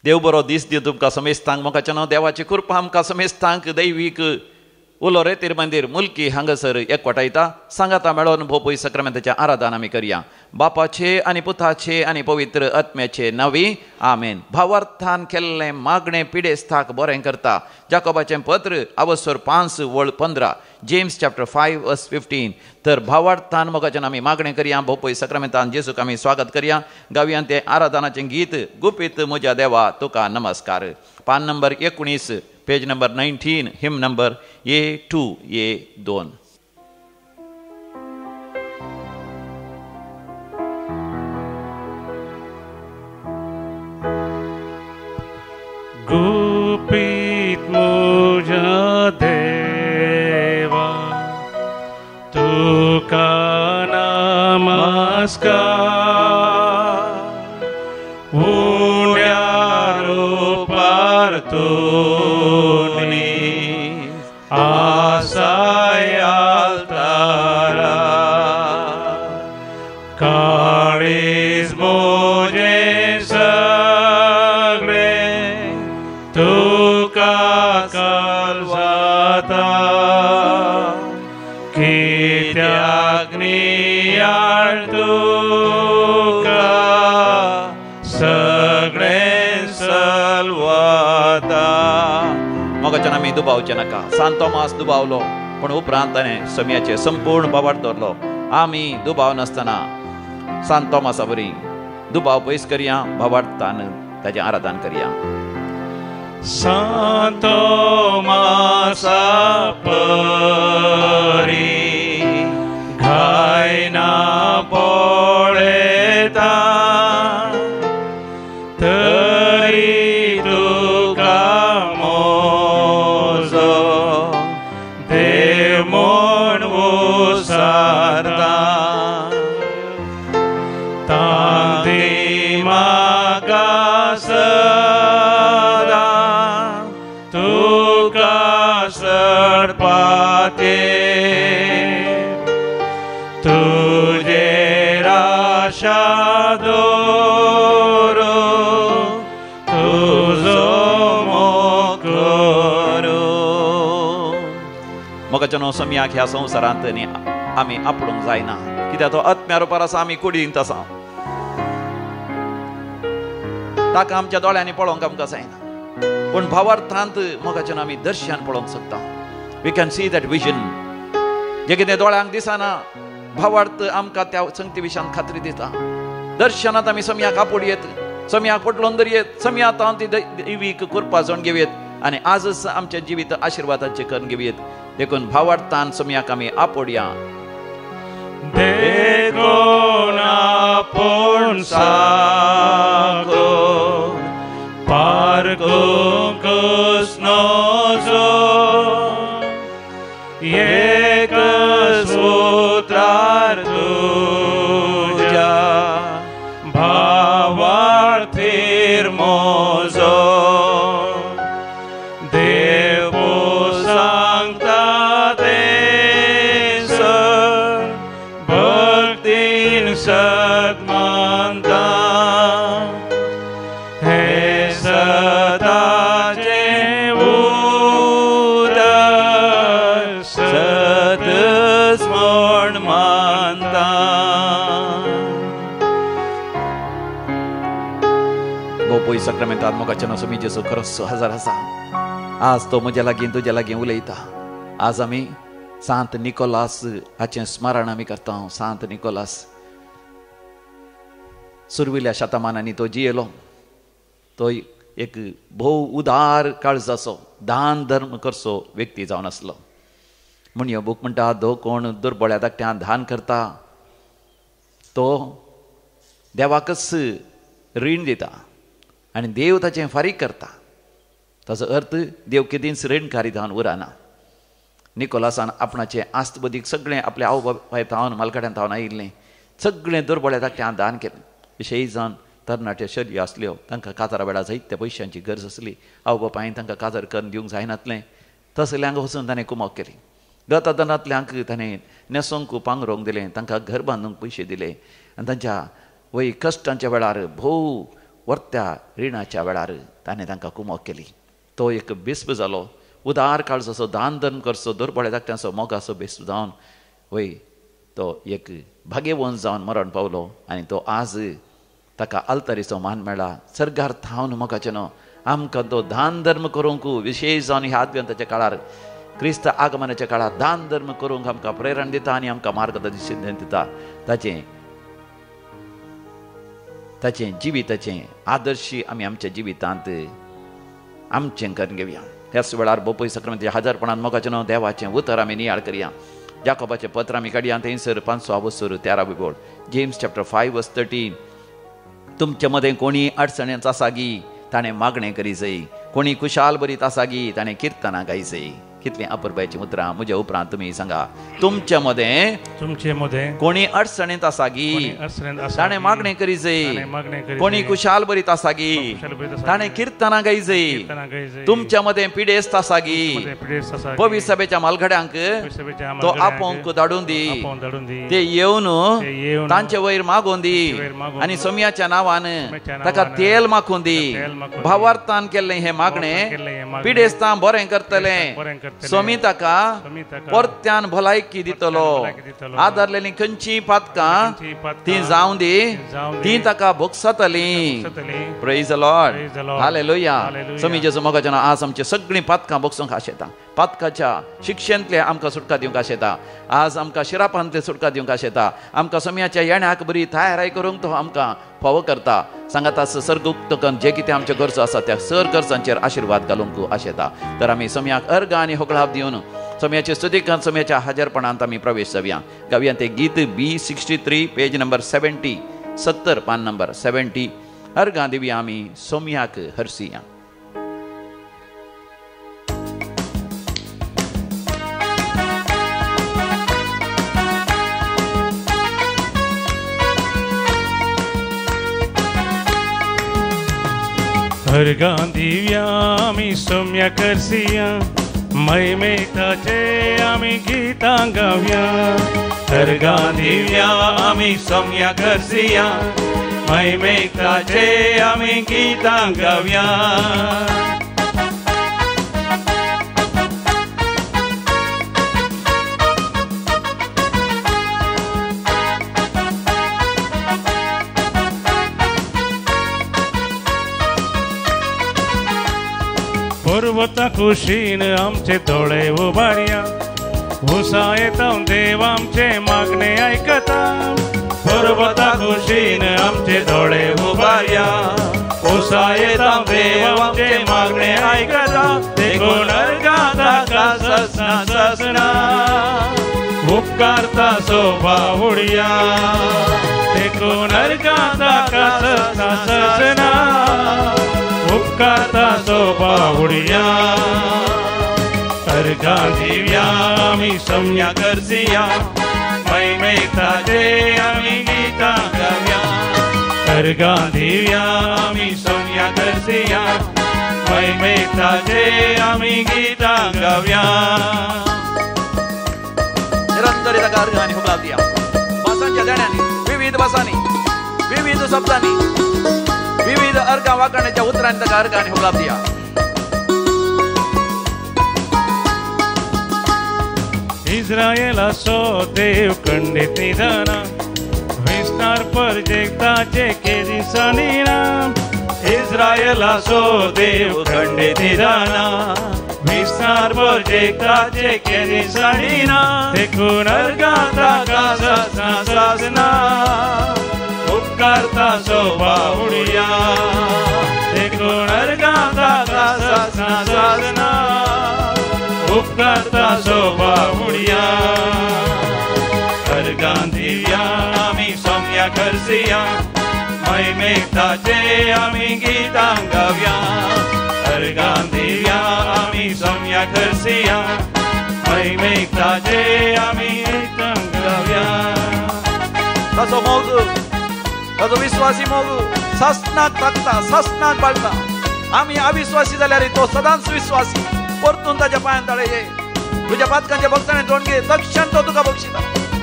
देव बरो दीस दी तुमकां समेस्तांक मोगाचें देवाची कृपा आमकां समेस्तांक दैवीक उलो रे तिरमंदीर मुल्की हांगासर एकवटायता सांगाता मेळोन भोवपय सक्रामेंताचें आराधन आमी करया. बापाचे आनी पुताचे आनी पवित्र आत्म्याचे नांवी आमेन. भावार्थान केल्लें मागणें पिडेस्ताक बरें करता. जाकोबाचें पत्र आवसर 5:15 जेम्स चॅप्टर 5:15. तर भावार्थान मोगाचें आमी मागणें करया. भोवपय सक्रामेंतान जेजूक आमी स्वागत करया. गावयान तें आराधनाचें गीत गुपीत म्हज्या देवा तुका नमस्कार. पान नंबर 19 पेज नंबर 19 हिम नंबर A2 A2. गुपित मुझा देवा तुका नमस्कार. उण्या रूपार तुनी आसायाल तारा काळीज मोजे सगळे तुका कलवाता. कित्याक नियाळ तुका सगळे सलवाता. मोगाचें आमी दुबावचें नाका. सांत तोमास दुबावलो पूण उपरांत ताणें समियाचे संपूर्ण बाबाट दवरलो. आमी दुबाव नासतना सांत तोमासा बरी दुबाव पयस करया. भावार्थान ताचें आराधन करया. सांत तोमासा परी घायना पळेता तरी तुका मोजो देव म्हूण उसारता. तांती म्हाका सदां तुका सडपाते तुजेर आशा दवरो तुजो मोग करो. मोगाचें समियाक ह्या संवसारांत आमी आपणूंक जायना. कित्याक तो आत्म्या रुपार आसा. आमी कुडींत आसा. ताका आमच्या दोळ्यांनी पळोवंक आमकां जायना. पूण भावार्थांत मोगाचें आमी दर्शन पळोवंक शकता. We can see that vision. जें कितें दोळ्यांक दिसना भावार्थ आमकां त्या संगती विशयान खात्री दिता. दर्शनांत आमी समियाक आपोडयेत. समियाक पटलोवन धरयेत. समियात ती दैवीक कृपा जावन घेवयेत आनी आजच आमच्या जिवीत आशिर्वादाचे करून घेवयेत. देखून भावार्थान समियाक आमी आपोडया. देखून आपूण साको पारखूंक नजो एक सूत्रार तुज्या भावार्थीर मोजो. देव सांगता ते भक्तीन सदमानता. हे सदाचे उदर सदस म्हण मानता. भोवपय सक्रामेंतान मोगाचें समी जेजू खरोच हजार आसा. आज तो म्हज्या लागीं तुज्या लागीं उलयता. आज आमी सांत निकोलास हाचें स्मरण आमी करता. सांत निकोलास सुरविल्ल्या शतमानांनी तो जियेलो. तो एक भोव उदार काळजाचो दान धर्म करचो व्यक्ती जावन आसलो. म्हणयो बूक म्हणटा तो कोण दुर्बळ्या धाकट्यांक दान करता तो देवाकच रीण दिता आनी देव ताचें फारीक करता. ताचो अर्थ देव केदींच रीणकारी जावन उरना. निकोलासान आपणाचें आस्तबदीक सगळें आपल्या आवय बापाय थावन मालकाड्यान थावन आयिल्लें सगळें दुर्बळ्या धाकट्यांक दान केलें. विशेश जावन तरणाट्यो चलयो आसल्यो तांकां काजारा वेळार जायत्या पयशांची गरज आसली. आवय बापायन तांकां काजार करून दिवंक जायनासलें. तसल्यांक वचून ताणें कुमक केली. गतदनांतल्यांक ताणें न्हेसोंक पांघरोंक दिलें. तांकां घर बांदूंक पयशे दिले आनी तांच्या वय कश्टांच्या वेळार भोव वर्त्या रिणाच्या वेळार ताणें तांकां कुमक केली. तो एक बेस्प जालो, उदार काळजाचो, दान धर्म करचो, दुर्बळ्या धाकट्यांचो मोगाचो बेस्प जावन वय तो एक भाग्यवंत जावन मरण पावलो. आनी तो आज ताका आल्तारीचो मान मेळ्ळा. सर्गार थावन मोगाचें न्हू, आमकां तो दान धर्म करूंक विशेश जावन ह्या आद्वंताच्या काळार, क्रिस्त आगमनाच्या काळार दान धर्म करूंक आमकां प्रेरण दिता आनी आमकां मार्गदर्शन दिता. ताचें जिविताचें आदर्श आमी आमच्या जिवितांत आमचें करून घेवया. ह्याच वेळार बोपय सक्रामेंताच्या हजरपणान मोगाचें न्हू देवाचें उतर आमी नियाळ करया. जाकोबाचें पत्र आमी काडया, थंयसर 5:13 बोर्ड. James chapter 5:13. तुमचे मदें कोणी अडचणेंत आसा गी ताणें मागणें करी जाय, कोणी कुशाल बरीत आसा गी ताणें किर्तनां गाय जाय. कितली अपुरबायची उतरां. म्हज्या उपरांत तुमी सांगा, तुमचे मदें कोणी अडचणेंत आसा गी ताणें मागणें करी जाय, कोणी कुशाल बरीत आसा गी ताणें किर्तनां गाय जाय. तुमच्या मदें पिडेस्त आसा गी पवित्र सभेच्या मालगड्यांक तो आपोवंक धाडून दी, ते येवन तांचे वयर मागोवन दी आनी सोम्याच्या नांवान ताका तेल मागून दी. भावार्थान केल्लें हें मागणें पिडेस्तां बरें करतलें. सोमी ताका परत्यान भलायकी दितलो. आदारलेलीं खंयचीं पातकां ती जावं दी, ती ताका भोगसतलीं. Praise the lord, hallelujah. सोमी जेजू मोगाचें नांव. आज आमची सगळीं पातकां भोगसूंक आशेता. पातकाच्या शिक्षेंतले आमकां सुटका दिवंक आशेता. आज आमकां शिरापांतले सुटका दिवंक आशेता. आमकां सोम्याच्या येण्याक बरी तयाराय करूंक तो आमकां फावो करता. सांगात सर्गुक्त करून जे कितें आमच्यो गरजो आसा त्या सर गरजांचेर आशिर्वाद घालूंक आशेता. तर आमी सोम्याक अर्घ आनी होगळाव दिवन सोम्याचे स्तुतीकांत सोम्याच्या हजरपणांत आमी प्रवेश जावया. गावया तें गीत B63 पेज नंबर 70, 70 पान नंबर 70. अर्घां दिवया आमी सोम्याक हरसिया. अर्घां दिवया आमी सोम्याक हरसिया, महिमेताचे आमी गितां गावया. अर्घां दिवया आमी सोम्याक हरसिया, महिमेताचे आमी गितां गावया. पर्वता कुशीन आमचे दोळे उबारया, उसा येता देव आमचे मागणे आयकता. पर्वता कुशीन आमचे दोळे उबारया, उसा येता देव आमचे मागणे आयकता. देखून अर्घां ताका ससना ससना, उपकारता सोबा उडया. देखून अर्घां ताका ससना ससना, उपकारता सोबा उडया. अर्घां दिवया आमी सोम्याक हरसिया, महिमेताचे आमी गितां गावया. अर्घां दिवया आमी सोम्याक हरसिया, महिमेताचे आमी गितां गावया. निरंतर ताका अर्घ आनी होगळाव दिया. भासांच्या देण्यांनी, विविध भासांनी, विविध शब्दांनी, विविध अर्घ वाकण्याच्या उतरांनी ताका अर्घ आनी होगळाव दिया. इस्रायेलाचो देव खंडीत निदाना, विस्तार परजेक्ताचे के दिसांनी नाम. इस्रायेलाचो देव खंडीत निदाना, विस्तार परजेक्ताचे के दिसांनी नाम. देखून अर्घां ताका ससना ससना, उपकारता सोबा उडया. देखून अर्घां ताका ससना ससना, उपकारता सोबा उडया. अर्घां दिवया आमी सोम्याक हरसिया, महिमेताचे आमी गितां गावया. अर्घां दिवया आमी सोम्याक हरसिया, महिमेताचे आमी गितां गावया. ताचो मोग, ताचो विश्वासी मोग सासनाक ताकता, सासनाक बाळटा. आमी अविश्वासी जाल्यार तो सदांच विश्वासी. परतून ताच्या पांयां तळे ये. तुज्या पातकांच्या भक्तांनी तोंड घे, तक्षण तो तुका बक्षिता.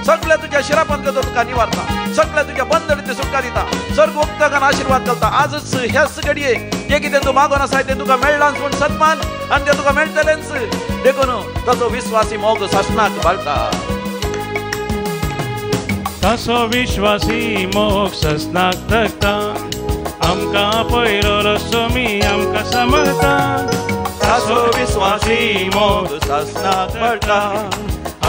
सगळ्या तुझ्या शिरापंत तुका निवारता, सगळ्या तुझ्या बंधनांची सुटका दिता, स्वर्ग उक्तागान आशीर्वाद घालता. आजच ह्याच घडये जे कितें तू मागोन आसा तें तुका मेळ्ळां म्हूण सन्मान आनी तें तुका मेळटलेंच देखून ताचो विश्वासी मोग सासणाक बाळटा. ताचो विश्वासी मोग ससनाक थकता, आमकां पयलो रस्सोमी आमकां समजता. ताचो विश्वासी मोग सासणाक बाळटा,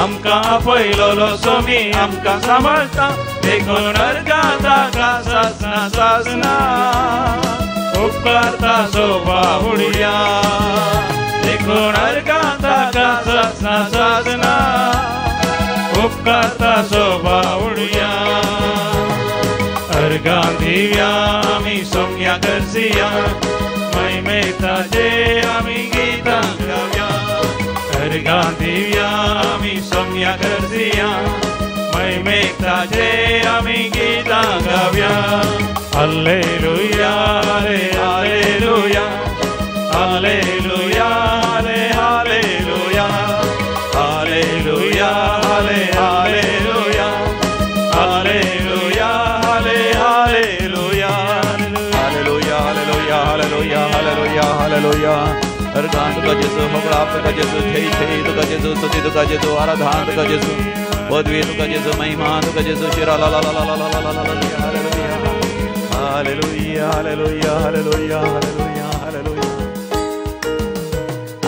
आमकां पयलो रस्सोमी आमकां समजता. देखून अर्गांताका ससना ससना उपकार ताचो बावडुया. देखून अर्गांताका ससना ससना उपकार ताचो बावडुया. अर्गां दिवया आमी सोम्या करसिया, महिमेक ताचे आमी गितां गावया. अर्गां दिवया आमी सोम्या करसिया, महिमेक ताचे आमी गितां गावया. हालेलुया हाले हालेलुया, हालेलुया हाले हालेलुया, हालेलुया हाले हालेलुया, हालेलुया हाले hallelujah, hallelujah hallelujah hallelujah hallelujah hallelujah. अर्गां तुका जेजू, मोकळाप तुका जेजू, थेय थेय तुका जेजू, स्तुती तुका जेजू, आराधना तुका जेजू, पदवी तुका जेजू, महिमा तुका जेजू. शिरा ला ला ला ला ला ला ला ला ला. Hallelujah hallelujah hallelujah hallelujah hallelujah hallelujah.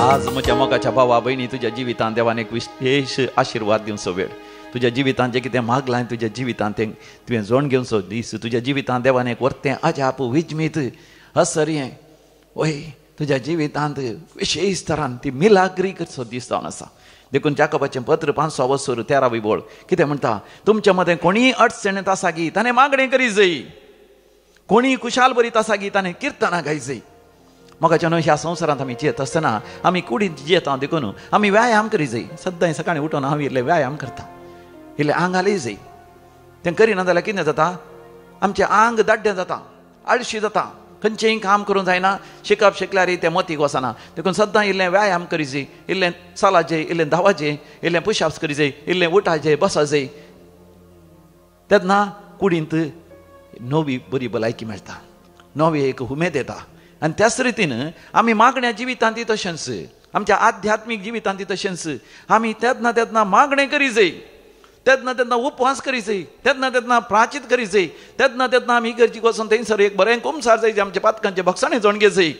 आज म्हज्या मोगाच्या भावा भयणी, तुज्या जिवितांत देवान एक विशेष आशीर्वाद दिवचो वेळ. तुज्या जिवितांत जें कितें मागलां तुज्या जिवितांत तें तुवें जोड घेवचो दीस. तुज्या जिवितांत देवान एक वर्तें अजाप विजमीत हसरयें वय तुज्या जिवितांत विशेष तरान ती मिलाग्री करचो दीस जावन आसा. देखून जाकोबाचें पत्र 5:13 बोळ कितें म्हणटा, तुमच्या मदें कोणीय अडचणीत आसा गी ताणें मागणें करी जायी, कोणीय कुशाल बरीत आसा गी ताणें किर्तनां गाय जायी. मोगाच्या न्हय ह्या संवसारांत आमी जियेत आसतना आमी कुडींत जियेता देखून आमी व्यायाम करी जाय. सद्दां सकाळीं उठून हांव इल्लें व्यायाम करता, इल्लें आंगालय जाय. तें करिना जाल्यार कितें जाता, आमचें आंग दाड्डें जाता, आळशी जाता, खंयचेंय काम करूं जायना, शिकप शिकल्यार तें मतीक वचना. देखून सद्दां इल्लें व्यायाम करी जाय, इल्लें चलाचें, इल्लें धांवाचें, इल्लें पुशअप्स करी जाय, इल्लें उठाचें बसाचें. तेन्ना कुडींत नवी बरी भलायकी मेळटा, नवी एक उमेद येता. आनी त्याच रितीन आमी मागण्या जिवितांत तशेंच आमच्या आध्यात्मीक जिवितांत तशेंच आमी तेन्ना तेन्ना मागणें करी जाय, तेन्ना तेन्ना उपवास करी जाय, तेन्ना तेन्ना प्राचीत करी जाय, तेन्ना तेन्ना आमी इगर्जीक वचून थंयसर एक बरें कुमसार जाय, आमच्या पातकांचे भक्षणें जोणगे जाय,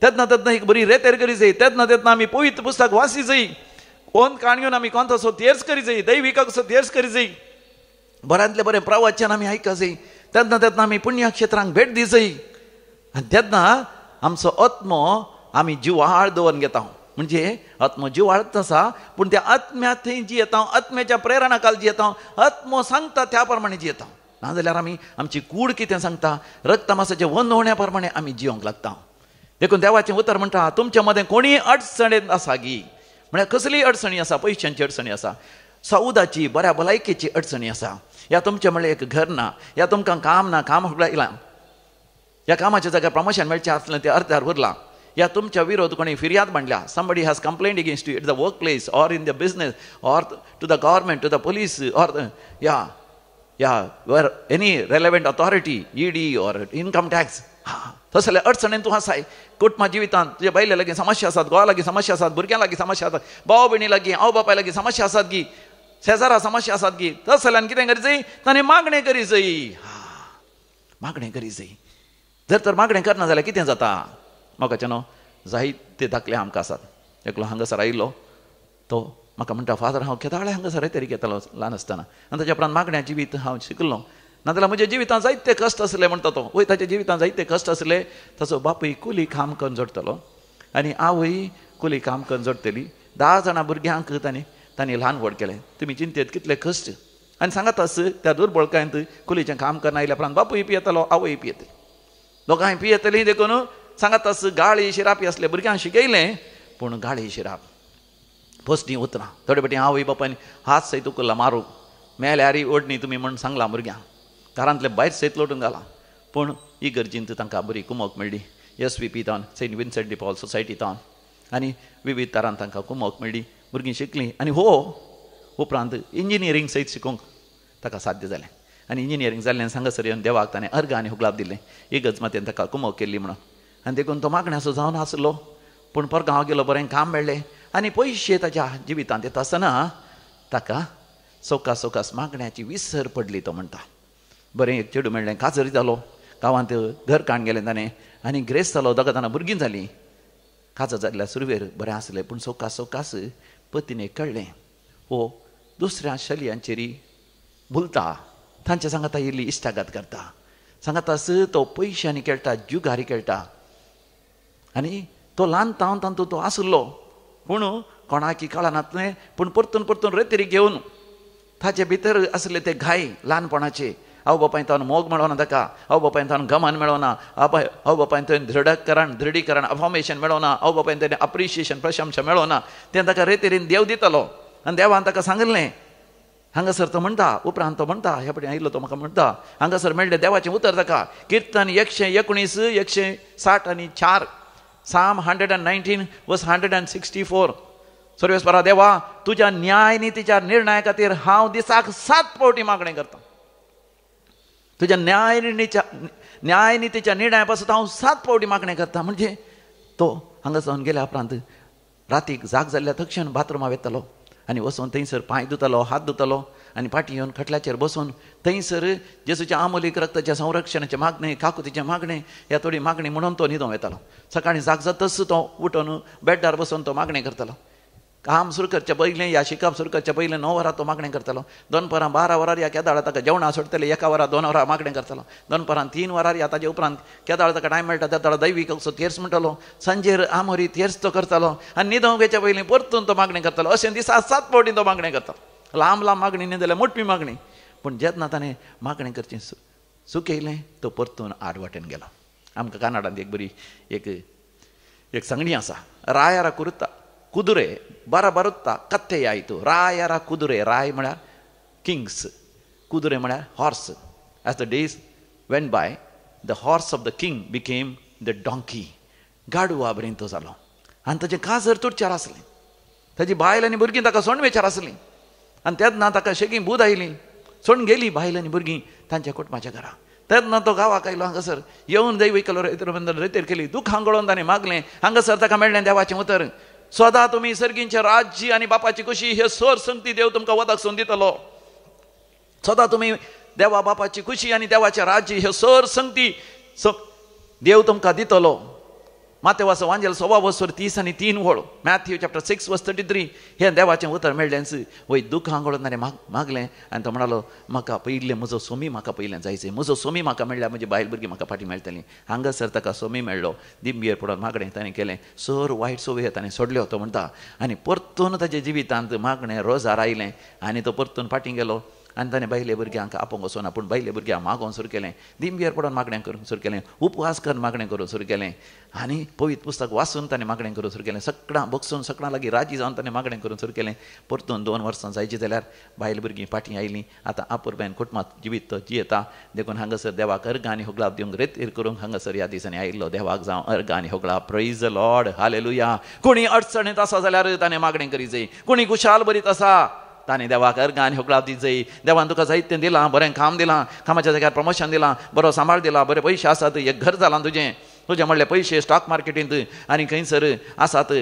तेन्ना तेन्ना एक बरी रेतेर करी जाय, तेन्ना तेन्ना आमी पवित्र पुस्तक वाची जाय, कोण काणयोन आमी कोणतासो तेर्स करी जाय, दैविकाचो तेर्स करी जाय, बऱ्यांतलें बरें प्रवचन आमी आयका जाय, तेन्ना तेन्ना आमी पुण्यक्षेत्रांक भेट दी जाय. आनी तेन्ना आमचो आत्मो आमी जिवाळ दवरून घेता. म्हणजे आत्मो जिवाळत आसा पूण त्या आत्म्यात थंय जियेता, आत्म्याच्या प्रेरणा काल जियेता, आत्मो सांगता त्या प्रमाणे जियेता. नाजाल्यार आमी आमची कूड कितें सांगता, रक्त मासाचे वंद होण्या प्रमाणे आमी जियोंक लागता. देखून देवाचें उतर म्हणटा, तुमच्या मदें कोणीय अडचणेंत आसा गी, म्हळ्यार कसलीय अडचणी आसा, पयशांची अडचणी आसा, सौदाची बऱ्या भलायकेची अडचणी आसा, या तुमच्या म्हळ्यार एक घर ना, या तुमकां काम ना, काम हुकलायलां, या कामाच्या जाग्यार प्रमोशन मेळचें आसलें तें अर्ध्यार उरलां, या तुमच्या विरोध कोणी फिर्याद मांडल्या, somebody has complained against you at the workplace or in the business or to the government, to the police or where any relevant authority, ED or income tax. तसले अडचणेन तूं आसाय, कुटुंबा जिवितांत तुज्या बायले लागीं समस्या आसात, घोवा लागीं समस्या आसात, भुरग्यां लागीं समस्या आसात, भाव भयणी लागीं आवय बापाय लागीं समस्या आसात गी, शेजारा समस्या आसात गी, तसल्यान कितें करी जाय, ताणें मागणें करी जाय, मागणें करी जाय. जर तर मागणें करना जाल्यार कितें जाता, म्हाका न्हू जायते धाकले आमकां आसात. एकलो हांगासर आयिल्लो, तो म्हाका म्हणटा, फादर हांव केदाळे हांगासर तरी घेतालो ल्हान आसतना, आनी ताच्या उपरांत मागण्या जिवीत हांव शिकलो, नाजाल्यार म्हज्या जिवितांत जायते कश्ट आसले म्हणटा तो. वय ताच्या जिवितांत जायते कश्ट आसले, ताचो बापूय कुली काम करून जोडटलो आनी आवय कुली काम करून जोडटली. 10 जाणां भुरग्यांक तांणी ल्हान व्हड केलें. तुमी चिंतेत कितले कश्ट. आनी सांगात आस त्या दुर्बळकायेंत कुलीचें काम करना आयल्या उपरांत बापूय पियेतालो, आवय पियेतली, दोगांय पियेतलीं. देखून सांगात आस गाळी शिरापी आसले, भुरग्यांक शिकयलें पूण गाळी शिराप फस्टी उतरां. थोडे फावटी आवय बापायन हात सयत उखल्ला मारूंक, मेल्यार ओडणी तुमी म्हण सांगलां भुरग्यांक, घरांतले भायर सयत लोटून घाला. पूण इगर्जींत तांकां बरी कुमोक मेळ्ळी, SVP तावन, Saint Vincent de Paul Society तावन, आनी विविध तरान तांकां कुमोक मेळ्ळी, भुरगीं शिकलीं. आनी उपरांत इंजिनियरींग सयत शिकोवंक ताका साध्य जालें आनी इंजिनियरींग जाल्ल्यान हांगासर येवन देवाक ताणें अर्घ आनी हुगलाब दिलें इगज मातयेन ताका कुमक केल्ली म्हणून आनी देखून तो मागण्याचो जावन आसलो पूण परगांव गेलो बरें काम मेळ्ळें आनी पयशे ताच्या जिवितांत येता आसतना ताका सोकास सोकास मागण्याची विसर पडली तो म्हणटा. बरें एक चेडूं मेळ्ळें काजरी जालो गांवांत घर काण गेलें ताणें आनी ग्रेस्त जालो दोगां जाणां भुरगीं जालीं. काजर जाल्ल्या सुरवेर बरें आसलें पूण सोकास सोकास पत्नीक कळ्ळें हो दुसऱ्या शलयांचेरी भुलता तांच्या सांगाता इल्ली इश्टागत करता सांगातास तो पयशांनी खेळटा जुगारी खेळटा आनी तो ल्हान तांतून तो आसलो पूण कोणाकी कळनातलें पूण परतून परतून रेतरी घेवन ताचे भितर आसले ते घाय ल्हानपणाचे आवय बापायन तावन मोग मेळोना ताका आवय बापायन तावन गमान मेळोना आवय बापायन थंय दृढीकरण अफॉर्मेशन मेळोना आवय बापायन ताणें अप्रिशिएशन प्रशंसा मेळोना तें ताका रेतेरीन देव दितलो आनी देवान ताका सांगलें हांगासर तो म्हणटा उपरांत तो म्हणटा ह्या फावटी आयिल्लो तो म्हाका म्हणटा हांगासर मेळ्ळें देवाचें उतर ताका किर्तन 119 160 Psalm 119 verse 164 सर्वेस्परा देवा तुज्या न्याय नितीच्या निर्णया खातीर हांव दिसाक 7 फावटी मागणें करता. तुज्या न्याय नितीच्या निर्णया पासून हांव 7 फावटी मागणें करता. म्हणजे तो हांगासर गेल्या उपरांत रातीक जाग जाल्ल्या तक्षण बाथरुमांत वयतलो आनी वचून थंयसर पांय धुतलो हात धुतलो आनी फाटीं येवन खटल्याचेर बसून थंयसर जेजूच्या आमोलीक रक्ताच्या संरक्षणाचें मागणें काकुतीचें मागणें ह्या थोडी मागणी म्हणून तो न्हिदों येतालो. सकाळीं जाग जातच तो उठून बेड्डार बसून तो मागणें करतालो. काम सुरू करचे पयलें या शिकप सुरू करचे पयलें 9 वरां तो मागणें करतालो. दनपरां 12 वरार या केदाळ ताका जेवणां सोडटले 1 वरां 2 वरां मागणें करतालो. दनपरां 3 वरार या ताजे उपरांत केदाळ ताका टायम मेळटा त्या ताळा दैवीक असो तेर्स म्हणटालो. सांजेर आमोरी तेर्स तो करतालो आनी न्हिदोंक वयचे पयलीं परतून तो मागणें करतालो. अशें दिसा 7 फावटी तो मागणें करतालो. लांब लांब मागणी न्ही जाल्यार मोठी मागणी पूण जेन्ना ताणें मागणें करचें सुकयलें तो परतून आडवाटेन गेलो. आमकां कन्नडांत एक बरी एक सांगणी आसा रायारा कुदुरे बरुत्ता कत्ते आयतू रायारा कुदुरे राय म्हळ्यार किंग्स कुदुरे म्हळ्यार horse. As the days went by the horse of the king became the donkey. गाडू वाबरीन तो जालो आनी ताचें काजर तुडच्यार आसलें. ताची बायल आनी भुरगीं ताका सोणवेचार आसलीं आनी तेन्ना ताका शेगी बूद आयली सोडून गेली बायल आनी भुरगीं तांच्या कुटुंबाच्या घरा. तेन्ना तो गांवाक आयलो हांगासर येवन दैविकलो रेतेर केली दूख हांगोळोन ताणें मागलें. हांगासर ताका मेळ्ळें देवाचें उतर सदां तुमी सर्गींचें राज्य आनी बापाची खुशी हे सोर संगती देव तुमकां वदाक सोन दितलो. सदां तुमी देवा बापाची खुशी आनी देवाचें राज्य हे सोर संगती देव तुमकां दितलो. मातेवाचो वांजेल 16:30 आनी 3 मॅथ्यू चॅप्टर 6 verse 33 हें देवाचें उतर मेळ्ळेंच. वय दूख हांगोळोन ताणें मागलें आनी तो म्हणालो म्हाका पयलें म्हजो सोमी म्हाका पयलें जायचें. म्हजो सोमी म्हाका मेळ्ळ्यार म्हजी बायल भुरगीं म्हाका फाटीं मेळटलीं. हांगासर ताका सोमी मेळ्ळो. दिंबयेर पडोन मागणें ताणें केलें. सर वायट सवय ताणें सोडल्यो तो म्हणटा आनी परतून ताच्या जिवितांत मागणें रोजार आयलें आनी तो परतून फाटीं गेलो आनी ताणें बायले भुरग्यांक आपोवंक वचोना पूण बायले भुरग्यांक मागोवंक सुरू केलें. दिंबयेर पडोन मागणें करूंक सुरू केलें. उपवास करून मागणें करूंक सुरू केलें आनी पवित्र पुस्तक वाचून ताणें मागणें करूंक सुरू केलें. सकाळां बगसून सकाळां लागीं राजी जावन ताणें मागणें करूंक सुरू केलें. परतून 2 वर्सां जायची जाल्यार बायल भुरगीं फाटीं आयलीं. आतां आपुरबायन कुटुंबांत जिवीत तो जियेता. देखून हांगासर देवाक अर्घ आनी होगलाब दिवंक रेतीर करूंक हांगासर ह्या दिसांनी आयिल्लो देवाक जावं अर्घ आनी होगलाब. Praise the lord hallelujah. कोणी अडचणीत आसा जाल्यार ताणें मागणें करी जाय. कोणी खुशाल बरीत आसा ताणें देवाक अर्घ आनी होगलाब दी जाय. देवान तुका जायतें दिलां. बरें काम दिलां. कामाच्या जाग्यार प्रमोशन दिलां. बरो सांबाळ दिला. बरे पयशे आसात. एक घर जालां तुजें म्हणलें पयशे स्टॉक मार्केटींत आनी खंयसर आसात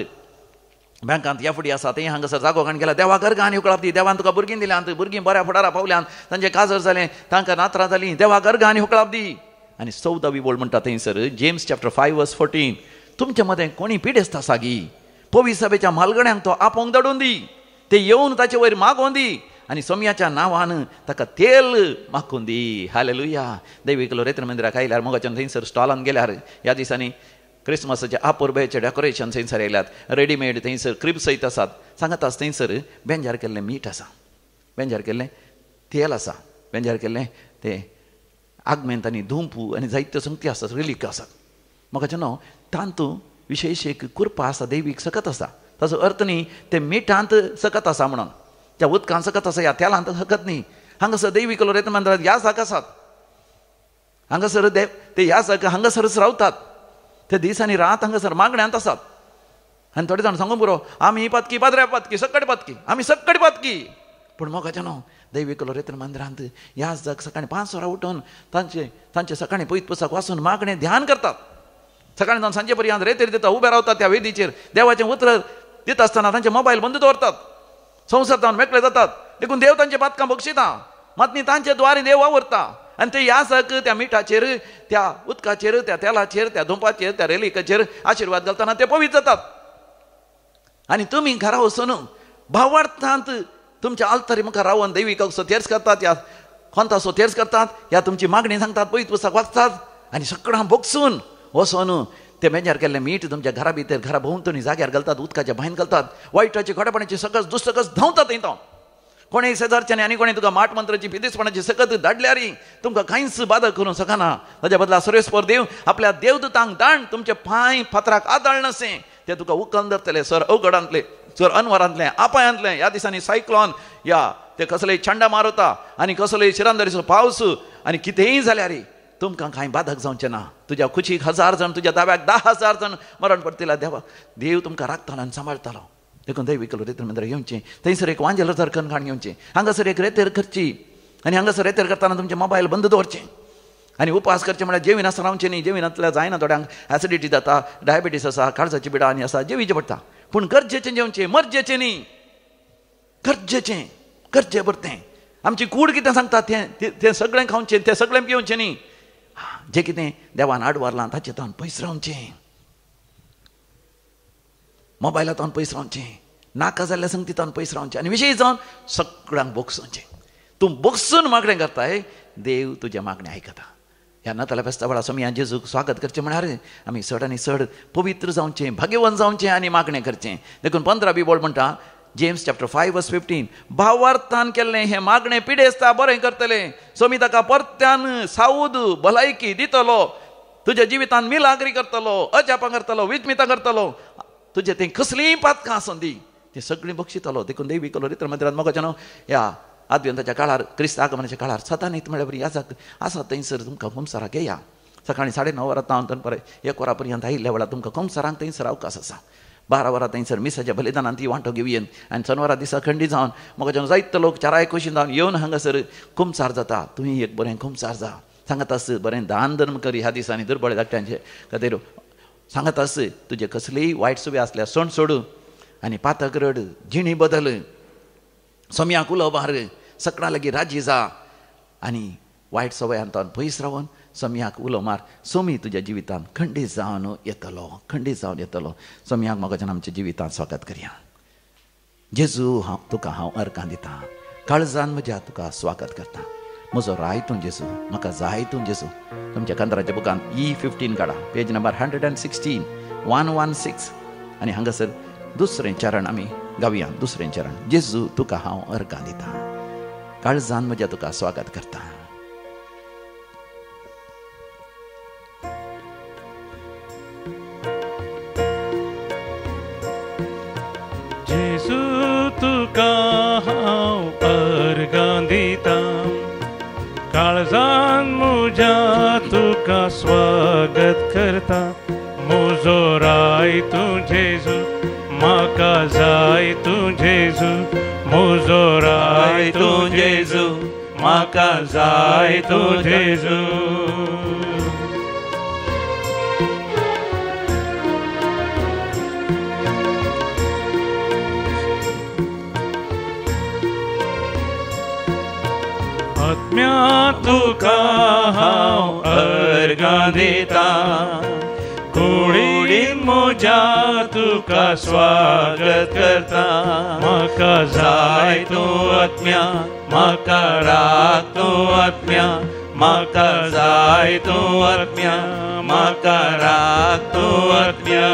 बँकांत ह्या फुडें आसा थंय हांगासर जागो काण गेला. देवाक अर्घ आनी होगलाब दी. देवान तुका भुरगीं दिल्यांत. भुरगीं बऱ्या फुडारा पावल्यांत. तांचें काजर जालें. तांकां नात्रां जालीं. देवाक अर्घ आनी होगलाब दी. आनी 14वी बोल म्हणटा थंयसर जेम्स चॅप्टर 5 verse 14 तुमच्या मदें कोणी पिडेस्त आसा गी पवित्र सभेच्या मालगड्यांक तो आपोवंक धाडून दी. ते येवन ताचे वयर मागोवन दी आनी सोम्याच्या नांवान ताका तेल मागून दी. हालेलुया. दैविकलो रेत्र मंदिराक आयल्यार मोगाच्यान थंयसर स्टॉलान गेल्यार ह्या दिसांनी क्रिस्मसाचे आपुरबेचे डेकोरेशन थंयसर येयल्यात. रेडीमेड थंयसर क्रिब सयत आसात. सांगात आसा थंयसर बेंजार केल्लें मीठ आसा. बेंजार केल्लें तेल आसा. बेंजार केल्लें तें आगमेंत आनी धुंपू आनी जायत्यो संगती आसात. रिलीक आसात. मोगाचें न्हू तांतू विशेश एक कुरपा आसा. दैवीक सकत आसा. ताचो अर्थ न्ही ते मिठांत सकत आसा म्हणून त्या उदकांत सकत आसा ह्या तेलांत सकत न्ही. हांगासर दैविकलो रेत्र मंदिरांत ह्या साक आसात. हांगासर ते ह्या साक हांगासरच रावतात. ते दीस आनी रात हांगासर मागण्यांत आसात. आनी थोडे जाण सांगून पुरो आमी पातकी पाद्र्या पातकी सक्कड पातकी आमी सक्कड पातकी पूण मोगाच्यानो दैवीक रेतीन मंदिरांत ह्या सकाळी 5 वरां उठून तांचे सकाळी पयत पुस्तक वाचून मागणें ध्यान करतात. सकाळी जावन सांजे पर्यंत रेतेर दिता उबे रावतात त्या वेदीचेर देवाचें उतर दिता आसतना तांचे मोबायल बंद दवरतात. संवसार जावन मेकळे जातात. देखून देव तांचे पातकां बक्षिता. मात तांचे द्वारे देव वावरता. आनी ते यासक त्या मिठाचेर, त्या उदकाचेर, त्या तेलाचेर, त्या धुंपाचेर, त्या रेलिकाचेर आशिर्वाद घालतना ते पवित्र जातात. आनी तुमी घरा वचून भावार्थांत तुमच्या आल्तारी मुखार रावन दैविकाक सोतेर्स करतात, या खोंता सोतेर्स करतात, ह्या तुमची मागणी सांगतात, पवित्र पुस्तक वाचतात आनी सगळां बोगसून वचून ते मेजार केल्लें मीठ तुमच्या घरा भितर घरा भोंवतणी जाग्यार घालतात, उदकाच्या भायर घालतात. वायटाची खोटेपणाची सकस दुसकस धांवतात थंय. कोणेय शेजारच्यानी आनी कोणें तुका माट मंत्राची पिदिसपणाची सकत धाडल्यार तुमकां कांयच बाधक करूं सकना. ताच्या बदला सर्वेस्पर देव आपल्या देवदूतांक धाड तुमचे पांय फातराक आदळ नसे ते तुका उखलून धरतले. सर अवघडांतले, सर अनवरांतले, आपायांतले, ह्या दिसांनी सायक्लॉन, या ते कसलेय छंडा मारता आनी कसलेय शिरांदरीचो पावस आनी कितेंय जाल्यार तुमकां कांय बाधक जावचें ना. तुज्या कुशीक 1000 जण, तुज्या दाव्याक 10,000 जण मरण पडटले. देव तुमकां राखतलो आनी सांबाळटलो. देखून दैवीक रेतेर मंदिराक येवचें. थंयसर एक वांजेलो जरकन काण घेवचें. हांगासर एक रेतेर करची आनी हांगासर रेतेर करतना तुमचें मोबायल बंद दवरचें. आनी उपास करचें म्हळ्यार जेवण आसा रावचें न्ही. जेवण आसल्यार जायना. थोड्यांक एसिडिटी जाता, डायबिटीस आसा, काळजाची पिडा आनी आसा, जेविचें पडटा. पूण गरजेचें जेवचें, मरजेचें न्ही. गरजेचें, गरजे परतें. आमची कूड कितें सांगता तें सगळें खावचें, तें सगळें पिवचें न्ही. जें कितें देवान आडवारलां ताचें तावन पयस रावचें. मोबायलांत पयस रावचें, नाका जाल्ल्या संगतींत पयस रावचें आनी विशेश जावन सगळ्यांक बोगसूचें. तूं बोगसून मागणें करताय, देव तुजें मागणें आयकता. ह्या नाताल्या फेस्ता वेळार आमी जेजूक स्वागत करचें म्हळ्यार आमी चड आनी चड पवित्र जावचें, भाग्यवान जावचें आनी मागणें करचें. देखून 15 बिबोळ म्हणटा, जेम्स चॅप्टर 5:15, भावार्थान केल्लें हें मागणें पिडेस्ता बरें करतलें. सो मी ताका परत्यान सावूद भलायकी दितलो, तुज्या जिवितांत मिलाग्री करतलो, अजापां करतलो, विस्मितां करतलो. तुजें तें कसलींय पातकां आसूं दी, तें सगळीं बक्षितलो. देखून दैवीक रेतीर मंदिरांत मोगाच्यानो ह्या आद्वंताच्या काळार, क्रिस्त आगमनाच्या काळार सदां येता म्हळ्यार बरी आसा थंयसर तुमकां खुमसाराक येया. सकाळीं 9:30 वरां दनपार 1 वरां पर्यंत आयिल्ल्या वेळार तुमकां खुमसारांक थंयसर अवकाश आसा. 12 वरां थंयसर मिसाच्या बलिदानांत ती वांटो घेवयेन आनी शनिवारा दिसा खंडी जावन मोगाच्यानो जायते लोक चाराय खोशी जावन येवन हांगासर खुमसार जाता. तुमी एक बरें खुमसार जा. सांगात आस बरें दान धर्म कर ह्या दिसांनी दुर्बळ धाकट्यांचे खातीर. सांगात आस तुजे कसलीय वायट सुबे आसल्यार सण सोड आनी पातक रड, जिणी बदल, सोम्याक उलो मार, सकाळ लागीं राजी जा आनी वायट सवयांतल्यान पयस रावन सोम्याक उलो मार. सोमी तुज्या जिवितांत खंडीत जावन येतलो, खंडीत जावन येतलो. सोम्याक मोगाच्यान आमच्या जिवितांत स्वागत करया. जेजू तुका हांव अर्गां दितां, काळजान म्हज्या तुका स्वागत करता. म्हजो राय तूं जेजू, म्हाका जाय तूं जेजू. तुमच्या कंत्राच्या बुकांत E15 काडा, पेज नंबर 116, 116 आनी हांगासर दुसरें चरण आमी गावया. दुसरें चरण, जेजू तुका हांव अर्गां दितां, काळजान म्हज्या तुका स्वागत करता. जेजू तुका हांव अर्गां दितां, काळजान म्हज्या तुका स्वागत करता. म्हजो राय तूं जेजू, म्हाका जाय तूं जेजू. म्हजो राय तूं जेजू, म्हाका जाय तूं जेजू. आत्म्या तुका हांव अर्गां दितां, कुडीन म्हज्या तुका स्वागत करता. म्हाका जाय तूं आत्म्या, म्हाका राख तूं आत्म्या. म्हाका जाय तूं आत्म्या, म्हाका राख तूं आत्म्या.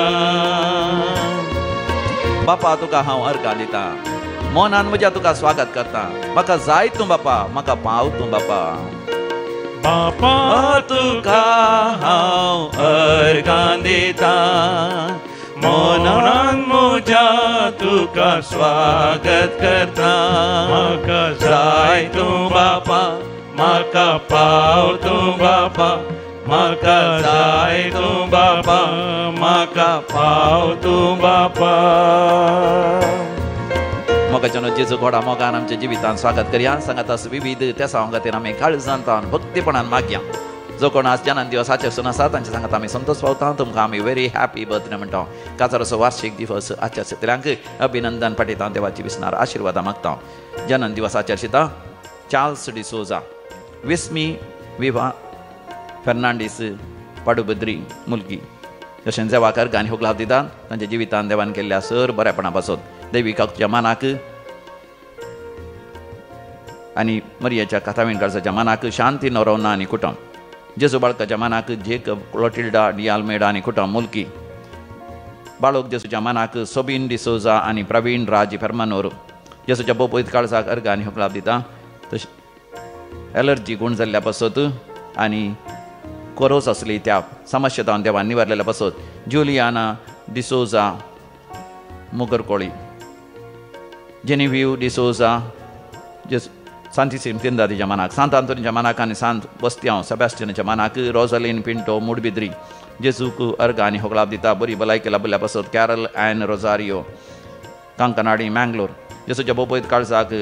बापा तुका हांव अर्गां दितां, मोनान म्हज्या तुका स्वागत करता. म्हाका जाय तूं बापा, म्हाका पाव तूं बापा. बापा तुका हांव अर्गां दितां, मोनान म्हज्या तुका स्वागत करता. म्हाका जाय तूं बापा, म्हाका पाव तूं बापा. म्हाका जाय तूं बापा, म्हाका पाव तूं बापा. मोगाच्यान जेजू घोडा मोगान आमच्या जिवितान स्वागत करया. सांगात आस विविध त्या सांगा खातीर आमी काळजांतान भक्तीपणान मागया. जो कोण आज जन्म दिवस आचरसून आसा तांच्या सांगात आमी संतोष पावता. तुमकां आमी व्हेरी हॅपी बर्थडे म्हणटा. काजाराचो वार्षिक दिवस आचरतल्यांक अभिनंदन पाठयता. देवाची विस्नार आशिर्वादा मागता. जन्म दिवस आचरशिता चार्ल्स डिसोजा, विस्मी विवा फेर्नांडीस पाडुबद्री मुलगी. जशें देवाकार गाणी होगलाव दितात तांच्या जिवितान देवान केल्ल्या सर बरेपणा पासत दैविकाच्या मानाक आनी मरियाच्या काथाविणकाराच्या मानाक शांती नोरोना आनी कुटुंब. जेजू बाळकाच्या मानाक जेकब क्लोटिल्डा डियाल्मेडा आनी कुटुंब मुलकी. बाळोक जेसूच्या मानाक सोबीन डिसोजा आनी प्रवीण राज फेर्मानोर. जेसूच्या बोपयत काळजाक अर्घ आनी होगलाव दिता. तशें एलर्जी गुण जाल्ल्या पासत आनी कोरोस असली त्या समस्या जावन देवान निवारलेल्या पासत जुलियाना डिसोजा मुगरकोळी, जेनिव्हीव डिसोजा सांतिसीम तिंदादीच्या मानाक, सांत आंतोनीच्या मानाक आनी सांत बस्त्यांव सेबॅस्टियनाच्या मानाक रोझालीन पिंटो मुडबिद्री. जेजूक अर्घ आनी होगलाव दिता. बरी भलायकी लाभल्या पासत कॅरल ॲन रोझारियो कांकनाडी मँगलोर. जेजूच्या बोपयत काळजाक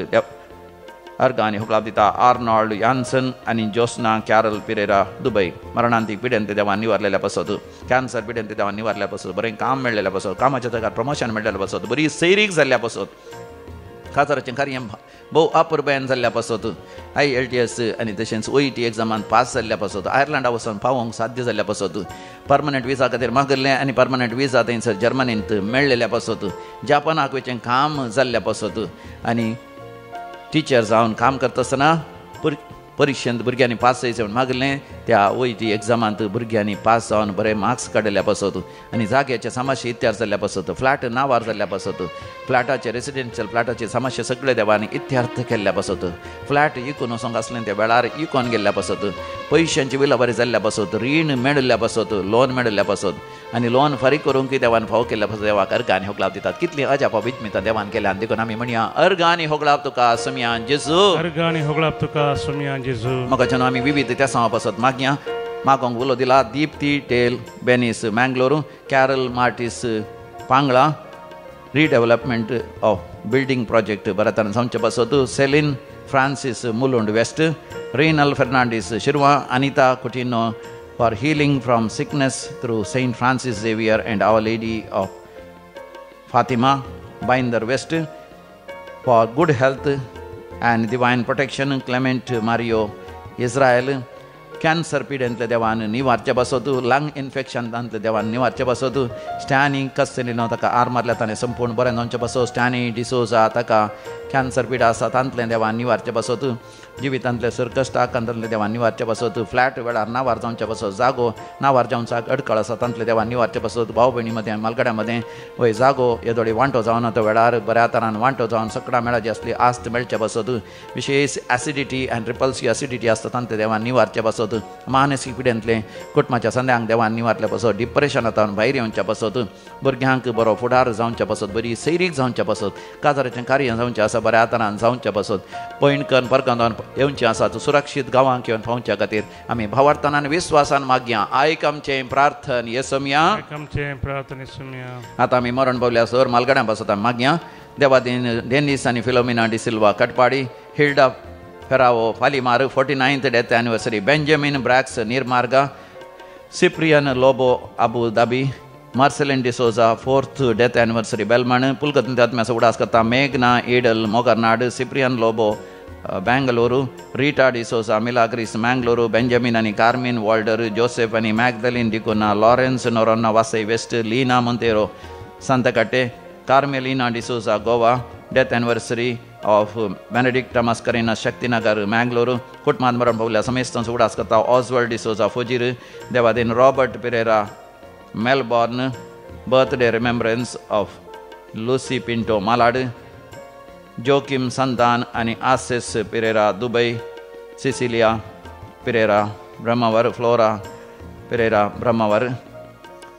अर्घ आनी होगलाव दिता. आर्नॉल्ड यान्सन आनी जोस्ना कॅरल पिरेरा दुबय. मरणांतीक पिड्यान ते देवान निवारलेल्या पासत, कॅन्सर पिड्यान ते देवान निवारल्या पासत, बरें काम मेळ्ळेल्या पासत, कामाच्या जाग्यार प्रमोशन मेळ्ळेल्या पासत, बरी सैरीक जाल्ल्या पासत, खासराचें कार्य भोव अपुरबायन जाल्ल्या पासत, IELTS आनी तशेंच OET एग्जामान पास जाल्ल्या पासत, आयर्लंडा वचून पावोवंक साध्य जाल्ल्या पासत, परमनंट विजा खातीर मागल्लें आनी परमनंट विजा थंयसर जर्मनींत मेळ्ळेल्या पासत, जापानाक वचचें काम जाल्ल्या पासत आनी टिचर जावन काम करता आसतना परिक्षेंत भुरग्यांनी पास जायचें म्हूण मागलें. त्या OET एग्जामांत भुरग्यांनी पास जावन बरे मार्क्स काडल्या पासत आनी जाग्याचे समस्या इत्यार जाल्ल्या पासत, फ्लॅट नावार जाल्ल्या पासत, फ्लॅटाचे रेसिडेन्शियल फ्लॅटाची समस्या सगळे देवानी इत्यार्थ केल्ल्या पासत, फ्लॅट इकून वचोंक आसलें त्या वेळार इकून गेल्ल्या पासत, पयशांची विलाबारी जाल्ल्या पासत, रीण मेळिल्ल्या पासत, लोन मेळिल्ल्या पासत आनी लोन फारीक करूंक देवान फाव केल्ल्या पासत देवाक अर्घ आनी होगलाव दितात. कितली अजापा विस्मिता देवान केल्या. देखून आमी म्हणया अर्घ आनी होगलाव तुका सुमया जेजू. अर्घ आनी होगलाव तुका सुमया जेजू. मोगाच्यान आमी विविध त्या सांवा पासत मागया. मागोंक उलो दिला. दीप्ती टेल बेनीस Mangalore, Carol Martis Pangala redevelopment of building project बरेतरेन जावचे पासत, Celine Francis Mulund west, Reynal Fernandes Shirva, Anita Coutinho for healing from sickness through Saint Francis Xavier and our Lady of Fatima Bhayandar west, for good health and divine protection Clement Mario Israel. Cancer पिड्यांतले देवान निवारचे पासत, लंग इन्फेक्शनांतले देवान निवारचे पासत, स्टॅनी कस्सेलिनो ताका आर मारल्या ताणें संपूर्ण बरें जावचें पासत, स्टॅनी डिसोजा ताका कॅन्सर पिडा आसा तांतलें देवान निवारचे पासत, जिवितांतले सरकश्टाकांतले देवान निवारचे पासत, फ्लॅट वेळार नावार जावचे पासत, जागो नावार जावंचाक अडखळ आसा तांतले देवान निवारचे पासत, भाव भयणी मदें मालगड्या मदें वय जागो येदोळी वांटो जावन तो वेळार बऱ्या तरान वांटो जावन सकडा मेळाची असली आस्त मेळचे पासत, विशेष एसिडिटी अँड रिपल्सिव एसिडिटी आसता तांतले देवान निवारचे पासत, मानसीक पिड्यांतले कुटुंबाच्या संद्यांक देवान निवारले पासत, डिप्रेशनांतल्यान भायर येवचे पासत, भुरग्यांक बरो फुडार जावचे पासत, बरी सैरीक जावचे पासत, काजाराचें कार्य जावचें आसा बऱ्या तरान जावचे पासत, पयणकन परकंदान येवचें आसा सुरक्षीत गांवांक येवन पावच्या खातीर आमी भावार्थान विस्वासान मागया. आयक आमचें प्रार्थन येसुमया. आतां आमी मरण पावल्या सर मालगड्या पासत आमी मागया. देवा डेनिस आनी Philomena D'Silva Katapadi, Hilda Ferrao Falimar 49th death anniversary, Benjamin Brax Nirmarga, Cyprian Lobo Abu Dhabi, Marceline D'Souza 4th death anniversary Belman, पुलकत्न आत्म्याचो उडास करता. मेघना एडल मोगरनाड, सिप्रियन लोबो बेंगलुरू, रीटा डिसोजा मिलाग्रिस मँगलोरू, बेंजामिन आनी कार्मिन वॉल्डर, जोसेफ आनी मॅगदलिन डिकोना, Lawrence Noronha Vasai west, Leena Monteiro Santhekatte, Carmelina D'Souza Goa, death anniversary of Benedict Mascarenhas Shaktinagar Mangaluru, कुटुंबांत मरण पावल्या समेस्तांचो उडास करता. ऑजवर्ड डिसोजा फुजीर, देवादीन Robert Pereira Melbourne, birthday remembrance of Lucy Pinto Malad, Joachim Santan आनी आसिस पिरेरा दुबय, सिसिलिया पिरेरा ब्रह्मावर, फ्लोरा पिरेरा ब्रह्मावर.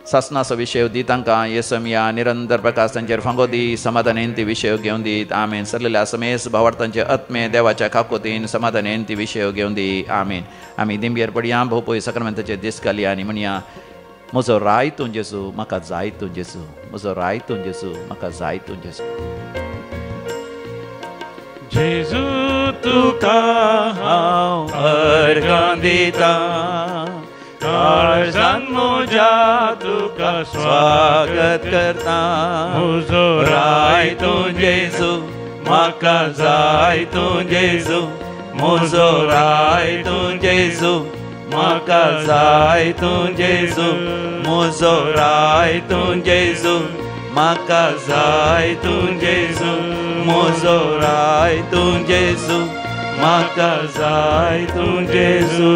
ससनाचो विशय दी तांकां येसुमया निरंतर प्रकाश तांचेर फांगो दी, समाधानेन ती विशय घेवन दीत. आमेन. सरलेल्या समेस भावार्थांचे आत्मे देवाच्या काकोतीन समाधानेन ती विशय घेवन दी. आमेन. आमी दिंबेर पडया, भोवपय सक्रमेंताचे दीस घालया आनी म्हणया म्हजो राय तूं जेजू, म्हाका जाय तूं जेजू, म्हजो राय तूं जेजू, म्हाका जाय तूं जेजू. जेजू तुका हांव अर्गां दिता काळजान म्हज्या तुका स्वागत करता म्हजो राय तूं जेजू म्हाका जाय तूं जेजू म्हजो राय तूं जेजू म्हाका जाय तूं जेजू म्हजो राय तूं जेजू म्हाका जाय तूं जेजू म्हजो राय तूं जेजू म्हाका जाय तूं जेजू.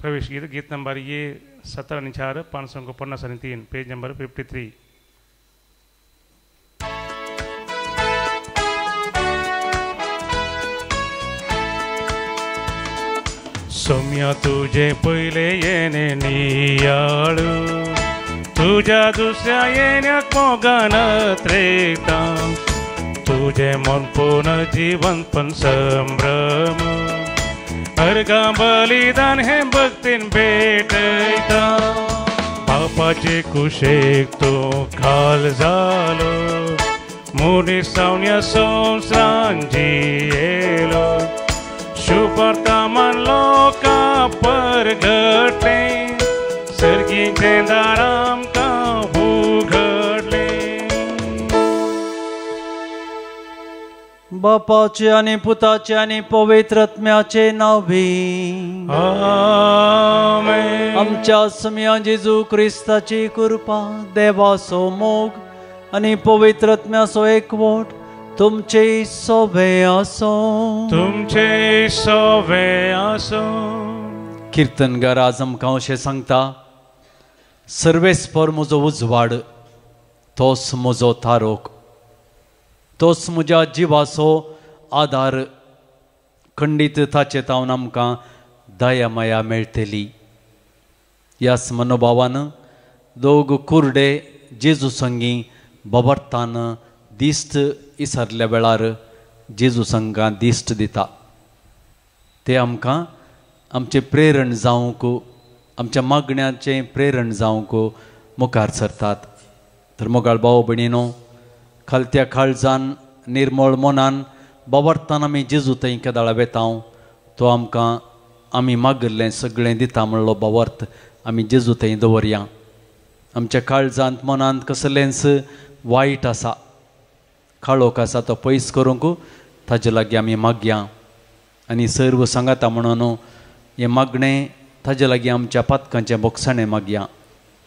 प्रवेश गीत गीत नंबर ये 17 553 पेज नंबर 53. सौम्या तुझे पहिले येणे नियाळू तुझ्या दुसऱ्या येण्याक मोगानत रेता तुझे मन पूर्ण जीवन पण संभ्रम अर्गा बलिदान हे भक्तीन भेटयता बापाचे कुशेक तो खाल जालो मुनीस जावन ह्या संवसारान जियेलो शुभवर्तमान लोका परगटले सर्गीचे दार आमकां उगडले. बापाचे आणि पुताचे आणि पवित्र आत्म्याचे नावे आमेन. आमच्या सम्या जेजू क्रिस्ताची कृपा देवाचो मोग आणि पवित्र आत्म्याचो एकवट तुमचे सोबे आसो. तुमचे सोबे आसो. कीर्तनगार आज आमकां अशें सांगता सर्वेस्पर म्हजो उजवाड तोच म्हजो तारोक तोच म्हज्या जिवाचो आदार खंडीत ताचे तावन आमकां दया माया मेळटली. ह्याच मनोभावान दोग कुर्डे जेजू संगी बबरतान दिश्ट इसरल्या वेळार जेजू संघां दिश्ट दिता. ते आमकां आमचे प्रेरण जावंक आमच्या मागण्याचें प्रेरण जावंक मुखार सरतात. तर मोगाळ भाव भयणीनो खालत्या काळजान निर्मळ मनान बबरतान आमी जेजू थंय केदाळा वेतांव तो आमकां आमी मागिल्लें सगळें दिता म्हणलो बवर्त आमी जेजू थंय दवरया. आमच्या काळजांत मनांत कसलेंच वायट आसा काळोख आसा तो पयस करूंक ताजे लागीं आमी मागया आनी सर्व सांगाता म्हणून हें मागणें ताजे लागीं आमच्या पातकांचें बोगसाणें मागया.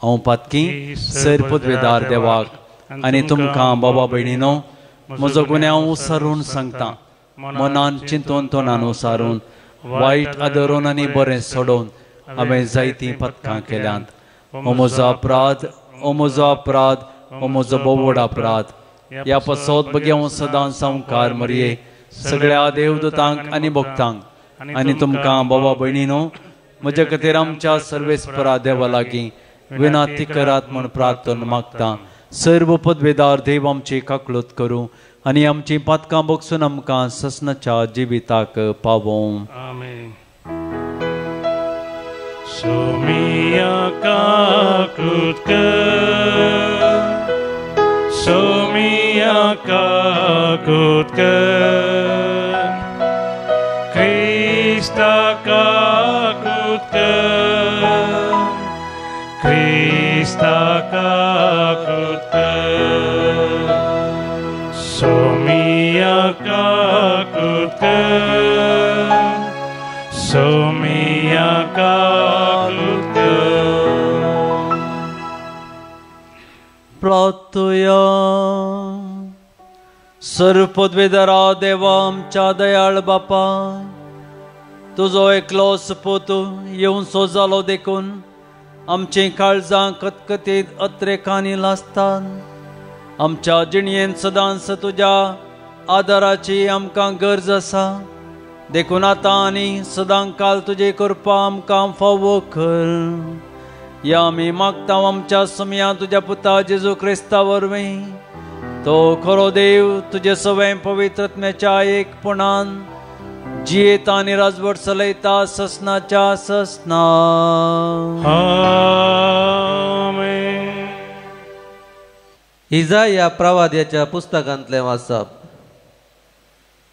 हांव पातकी सर पदवेदार देवाक आनी तुमकां बाबा भयणीनो म्हजो गुन्यांव उसारून सांगता मनान चिंतून तोंडान उसारून वायट आदरून आनी बरें सोडून हांवें जायतीं पथकां केल्यांत. हो म्हजो अपराध, हो म्हजो अपराध, हो म्हजो बोवड अपराध. ह्या पसोत बग्यां सदां संवकार मरये सगळ्या देवदूतांक आनी भक्तांक आनी तुमकां बाबा भयणीनो म्हजे खातीर आमच्या सर्वेस्परा देवा लागीं विनाती करात म्हूण प्रार्थना मागता. सर्व पदवेदार देव आमची काकळूत करूं आनी आमची पातकां बगसून आमकां ससनाच्या जिविताक पावों. आमेन. सोमिया काकळूत कर, सोमिया काकळूत कर, क्रिस्ता काकळूत कर, क्रिस्ता काकळूत कर, सोमिया काकळूत कर, सोमिया काकळूत कर. प्रार्थुया. सर्व पदवेदारा देवा आमच्या दयाळ बापा, तुजो एकलो सपूत येवन सो जालो देखून आमची काळजां कतकतीत अत्रेकांनी लासतात. आमच्या जिणयेन सदांच तुज्या आदाराची आमकां गरज आसा. देखून आतां आनी सदां काल तुजी कृपा आमकां फावो कर. या आमी मागता आमच्या सुमया तुज्या पुता जेजू क्रिस्ता वरवीं. तो खरो देव तुजे सवय पवित्रत्म्याच्या एकपणान जियेता आनी राजवट चलयता ससनाच्या ससना. आमेन. इजाया प्रवाद्याच्या पुस्तकांतलें वाचप.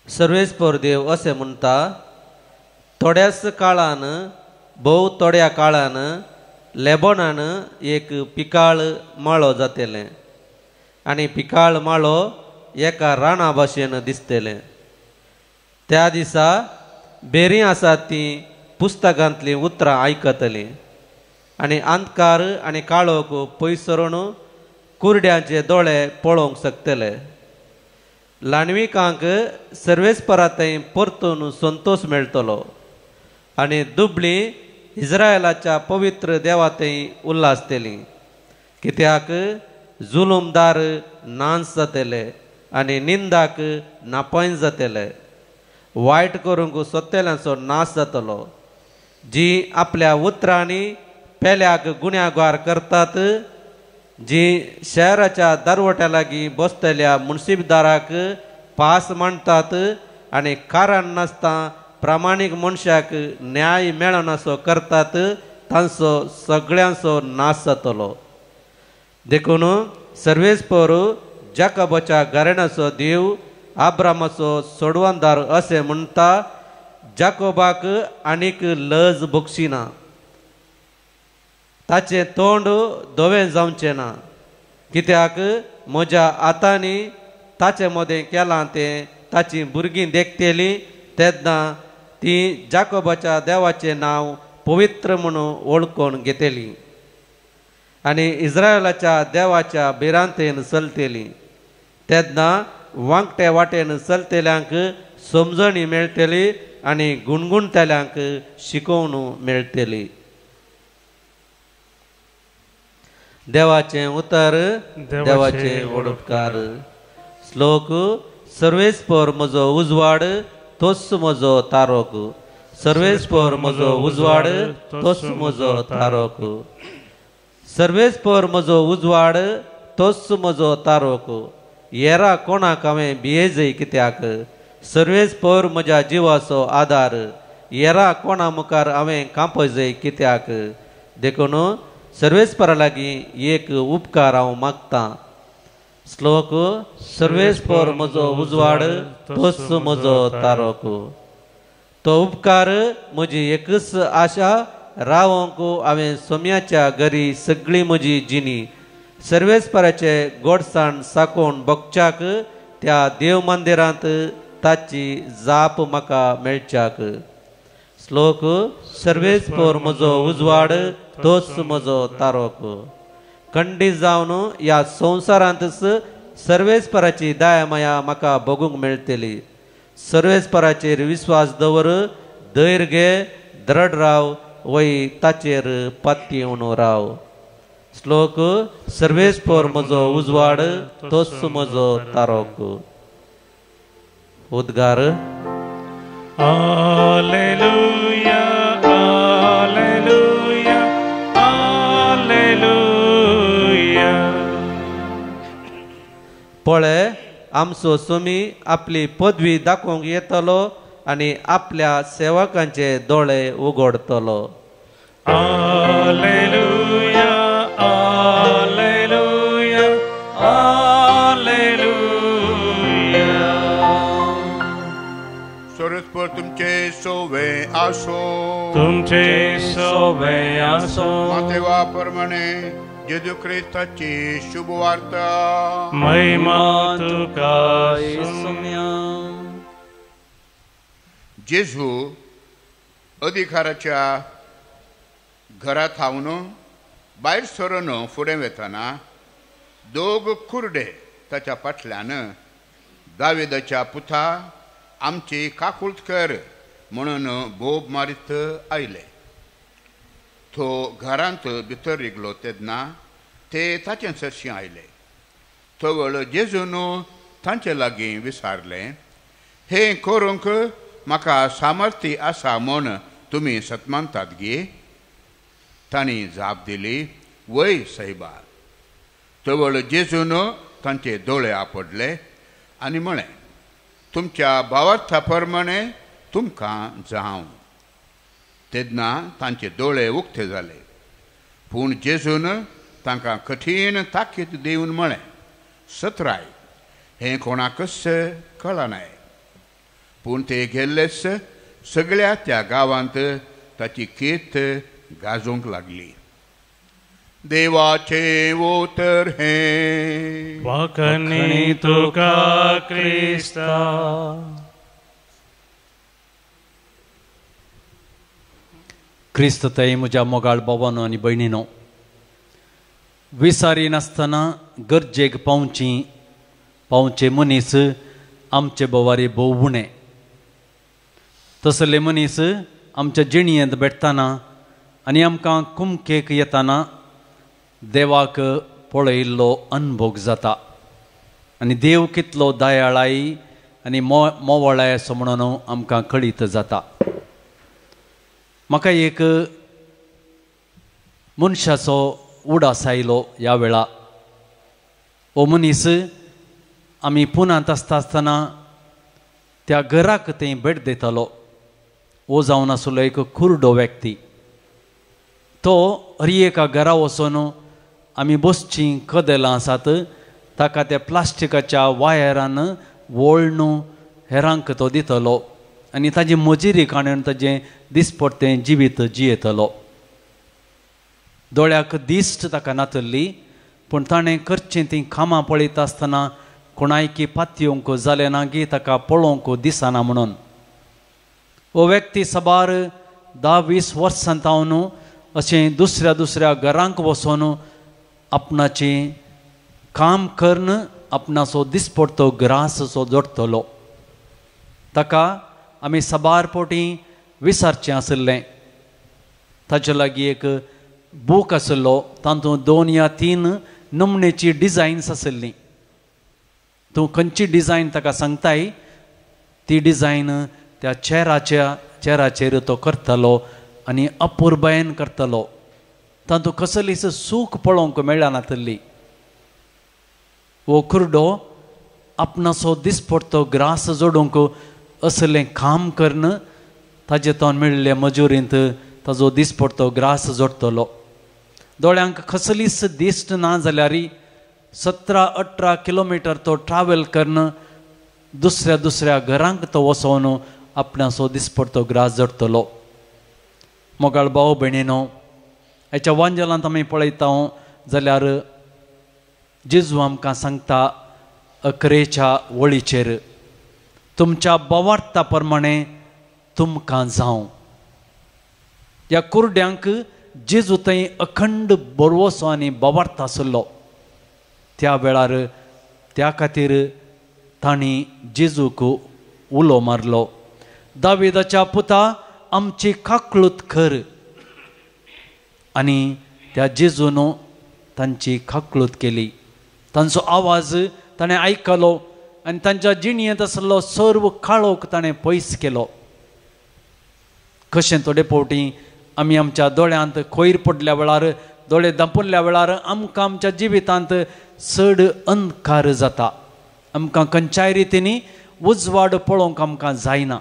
सर्वेस्पर देव अशें म्हणटा, थोड्याच काळान भोव थोड्या काळान लेबोनान एक पिकाळ माळो जातलें आनी पिकाळ माळो एका राणा भाशेन दिसतलें. त्या दिसा बेरी आसात तीं पुस्तकांतलीं उतरां आयकतलीं आनी अंधकार आनी काळोख पयसरून कुरड्यांचे दोळे पळोवंक शकतले. लाणविकांक सर्वेस्परांतय परतून संतोष मेळटलो आनी दुबळी इस्रायलाच्या पवित्र देवातय उल्हासतली. कित्याक जुलुमदार नांस जातले आनी निंदाक नापयस जातले. वायट करूंक सोदतल्यांचो नाश जातलो. जी आपल्या उतरांनी पेल्याक गुन्यांगार करतात, जी शहराच्या दारवट्या लागीं बसतल्या मुनसिबदाराक पास मांडटात आनी कारण नासता प्रामाणीक मनशाक न्याय मेळनासो करतात, तांचो सगळ्यांचो नाश जातलो. देखून सर्वेस्पर जाकोबाच्या घराण्याचो देव आब्रामाचो सोडवणदार अशें म्हणटा, जाकोबाक आनीक लज भोगशिना, ताचें तोंड धोवें जावचें ना. कित्याक म्हज्या हातांनी ताचे मोदें केलां तें ताची भुरगीं देखतेलीं तेन्ना ती जाकोबाच्या देवाचें नांव पवित्र म्हणून वळखून घेतलीं आनी इस्रायलाच्या देवाच्या बिरांतेन चलतलीं. तेन्ना वांगटे वाटेन चलतल्यांक समजणी मेळटली आनी गुणगुणतल्यांक शिकोवन मेळटली. देवाचें उतर, देवाचे वडोपकार. श्लोक. सर्वेस्पर म्हजो उजवाड, तोच म्हजो तारोक. सर्वेस्पर म्हजो उजवाड, तोच म्हजो तारोक. सर्वेस्पर म्हजो उजवाड, तोच म्हजो तारोक. येरा कोणाक हांवें भियेजय कित्याक. सर्वेस्पर म्हज्या जिवाचो आदार. येरा कोणा मुखार हांवें कांपयजय कित्याक. देखून सर्वेस्परा लागीं एक उपकार हांव मागतां. श्लोक. सर्वेस्पर म्हजो उजवाड, तोच म्हजो तारोक. तो उपकार म्हजी एकच आशा, रावोंक हांवें सोम्याच्या घरी सगळी म्हजी जिणी. सर्वेस्पराचे गोडसाण साकोवन भोगच्याक त्या देव मंदिरांत ताची जाप म्हाका मेळच्याक. श्लोक. सर्वेस्पर म्हजो उजवाड, तोच म्हजो तारोक. खंडीत जावन ह्या संवसारांतच सर्वेस्पराची दया माया म्हाका भोगूंक मेळटली. सर्वेस्पराचेर विस्वास दवर, धैर्य घे, दृढ राव, वै ताचेर पातयेवन राव. श्लोक सर्वेस्पर म्हजो उजवाड तोच म्हजो तारोक. उद्गार. Alleluia, Alleluia, Alleluia. पळय आमचो स्वामी आपली पदवी दाखोवंक येतलो आनी आपल्या सेवकांचे दोळे उगडतलो. Alleluia, Alleluia, Alleluia. परस्पर तुमचे सोवे आसो. तुमचे सोवे आसो. मातेवा प्रमाणे जेजू ख्रिस्ताची शुभ वार्ता. महिमा तुका येसुम्या. जेजू अधिकाराच्या घरात हावन भायर सरून फुडें वेताना दोग कुर्डे ताच्या फाटल्यान दाविदाच्या पुता आमची काकुळट कर म्हणून बोब मारीत आयले. तो घरांत भितर रिगलो तेन्ना ते ताचे सरशी आयले. तवळ जेजून तांचे लागीं विचारलें, हे करूंक म्हाका सामर्थ्य आसा म्हूण तुमी सतमानतात गे? तांणी जाप दिली, वय सायबा. तवळ जेजून तांचे दोळे आपडले आनी म्हळें, तुमच्या भावार्था प्रमाणे तुमकां जावं. तेन्ना तांचे दोळे उक्ते जाले. पूण जेजून तांकां कठीण ताकीद दिवन म्हळें, सत्राय, हें कोणाकच कळनाय. पूण ते गेल्लेच सगळ्या त्या गांवांत ताची कीर्त गाजोवंक लागली. देवाचे उतर हे वखणी तुका क्रिस्ता. क्रिस्तताई म्हज्या मोगाळ भावांनो आनी भयणीनो, विसारी नासतना गरजेक पावचे मनीस आमचे बोवारी भोव उणे. तसले मनीस आमच्या जिणयेंत भेटतना आनी आमकां कुमकेक येताना देवाक पळयल्लो अनुभव जाता. आनी देव कितलो दयाळाई आनी मोवळाय असो म्हणून आमकां कळीत जाता. म्हाका एक मनशाचो उडास आयलो ह्या वेळा. हो मनीस आमी पुनांत आसतना त्या घराक थंय भेट दितालो. हो जावन आसलो एक कुर्डो व्यक्ती. तो हरी एका घरा वचून आमी बसचीं कदेलां आसात ताका त्या प्लास्टिकाच्या वायरान वळणू हेरांक तो दितलो आनी ताजी मजुरी काडून ताजें दिसपट्टें जिवीत जियेतलो. दोळ्याक दिश्ट ताका नातल्ली, पूण ताणें करचीं तीं कामां पळयता आसतना कोणायकी पातयेवंक जालें ना गी ताका पळोवंक दिसना म्हणून. हो व्यक्ती साबार 10-20 वर्सां तावन अशें दुसऱ्या घरांक वचून आपणाचें काम करून आपणाचो दिसपट्टो ग्रासो जोडटलो. ताका आमी साबार पोटी विचारचें आसलें. ताचे लागीं एक बूक आसलो, तातूंत 2 या 3 नमणेची डिजायन्स आसलीं. तूं खंयची डिजायन ताका सांगताय ती डिजायन त्या चेराचेर तो करतलो आनी अपुर्बायेन करतलो. तातूंत कसलीच सूख पळोवंक मेळनातली. हो कुर्डो आपणाचो दिसपट्टो ग्रास जोडूंक असलें काम करून ताजे तो मेळिल्ले मजुरींत ताजो दिसपट्टो ग्रास जोडटलो. दोळ्यांक कसलीच दिश्ट ना जाल्यारय 17-18 किलोमिटर तो ट्रॅव्हल करून दुसऱ्या घरांक तो वचोन आपणाचो दिसपट्टो ग्रास जोडटलो. मोगाळ भाव भयणीनो, हेच्या वांजलांत आमी पळयता जाल्यार जेजू आमकां सांगता 11च्या वळीचेर, तुमच्या भावार्था प्रमाणे तुमकां जावं. ह्या कुर्ड्यांक जेजू थंय अखंड बरवसो आनी भावार्थ आसलो. त्या वेळार त्या खातीर तांणी जेजूक उलो मारलो, दाविदाच्या पुता आमची काकळूत कर आनी त्या जेजून तांची खाकळूत केली. तांचो आवाज ताणें आयकलो आनी तांच्या जिणयेंत आसलो सर्व काळोख ताणें पयस केलो. कशें थोडे फावटी आमी आमच्या दोळ्यांत कोयर पडल्या वेळार दोळे धांपुल्ल्या वेळार आमकां आमच्या जिवितांत चड अंधकार जाता. आमकां खंयच्याय रितीनी उजवाड पळोवंक आमकां जायना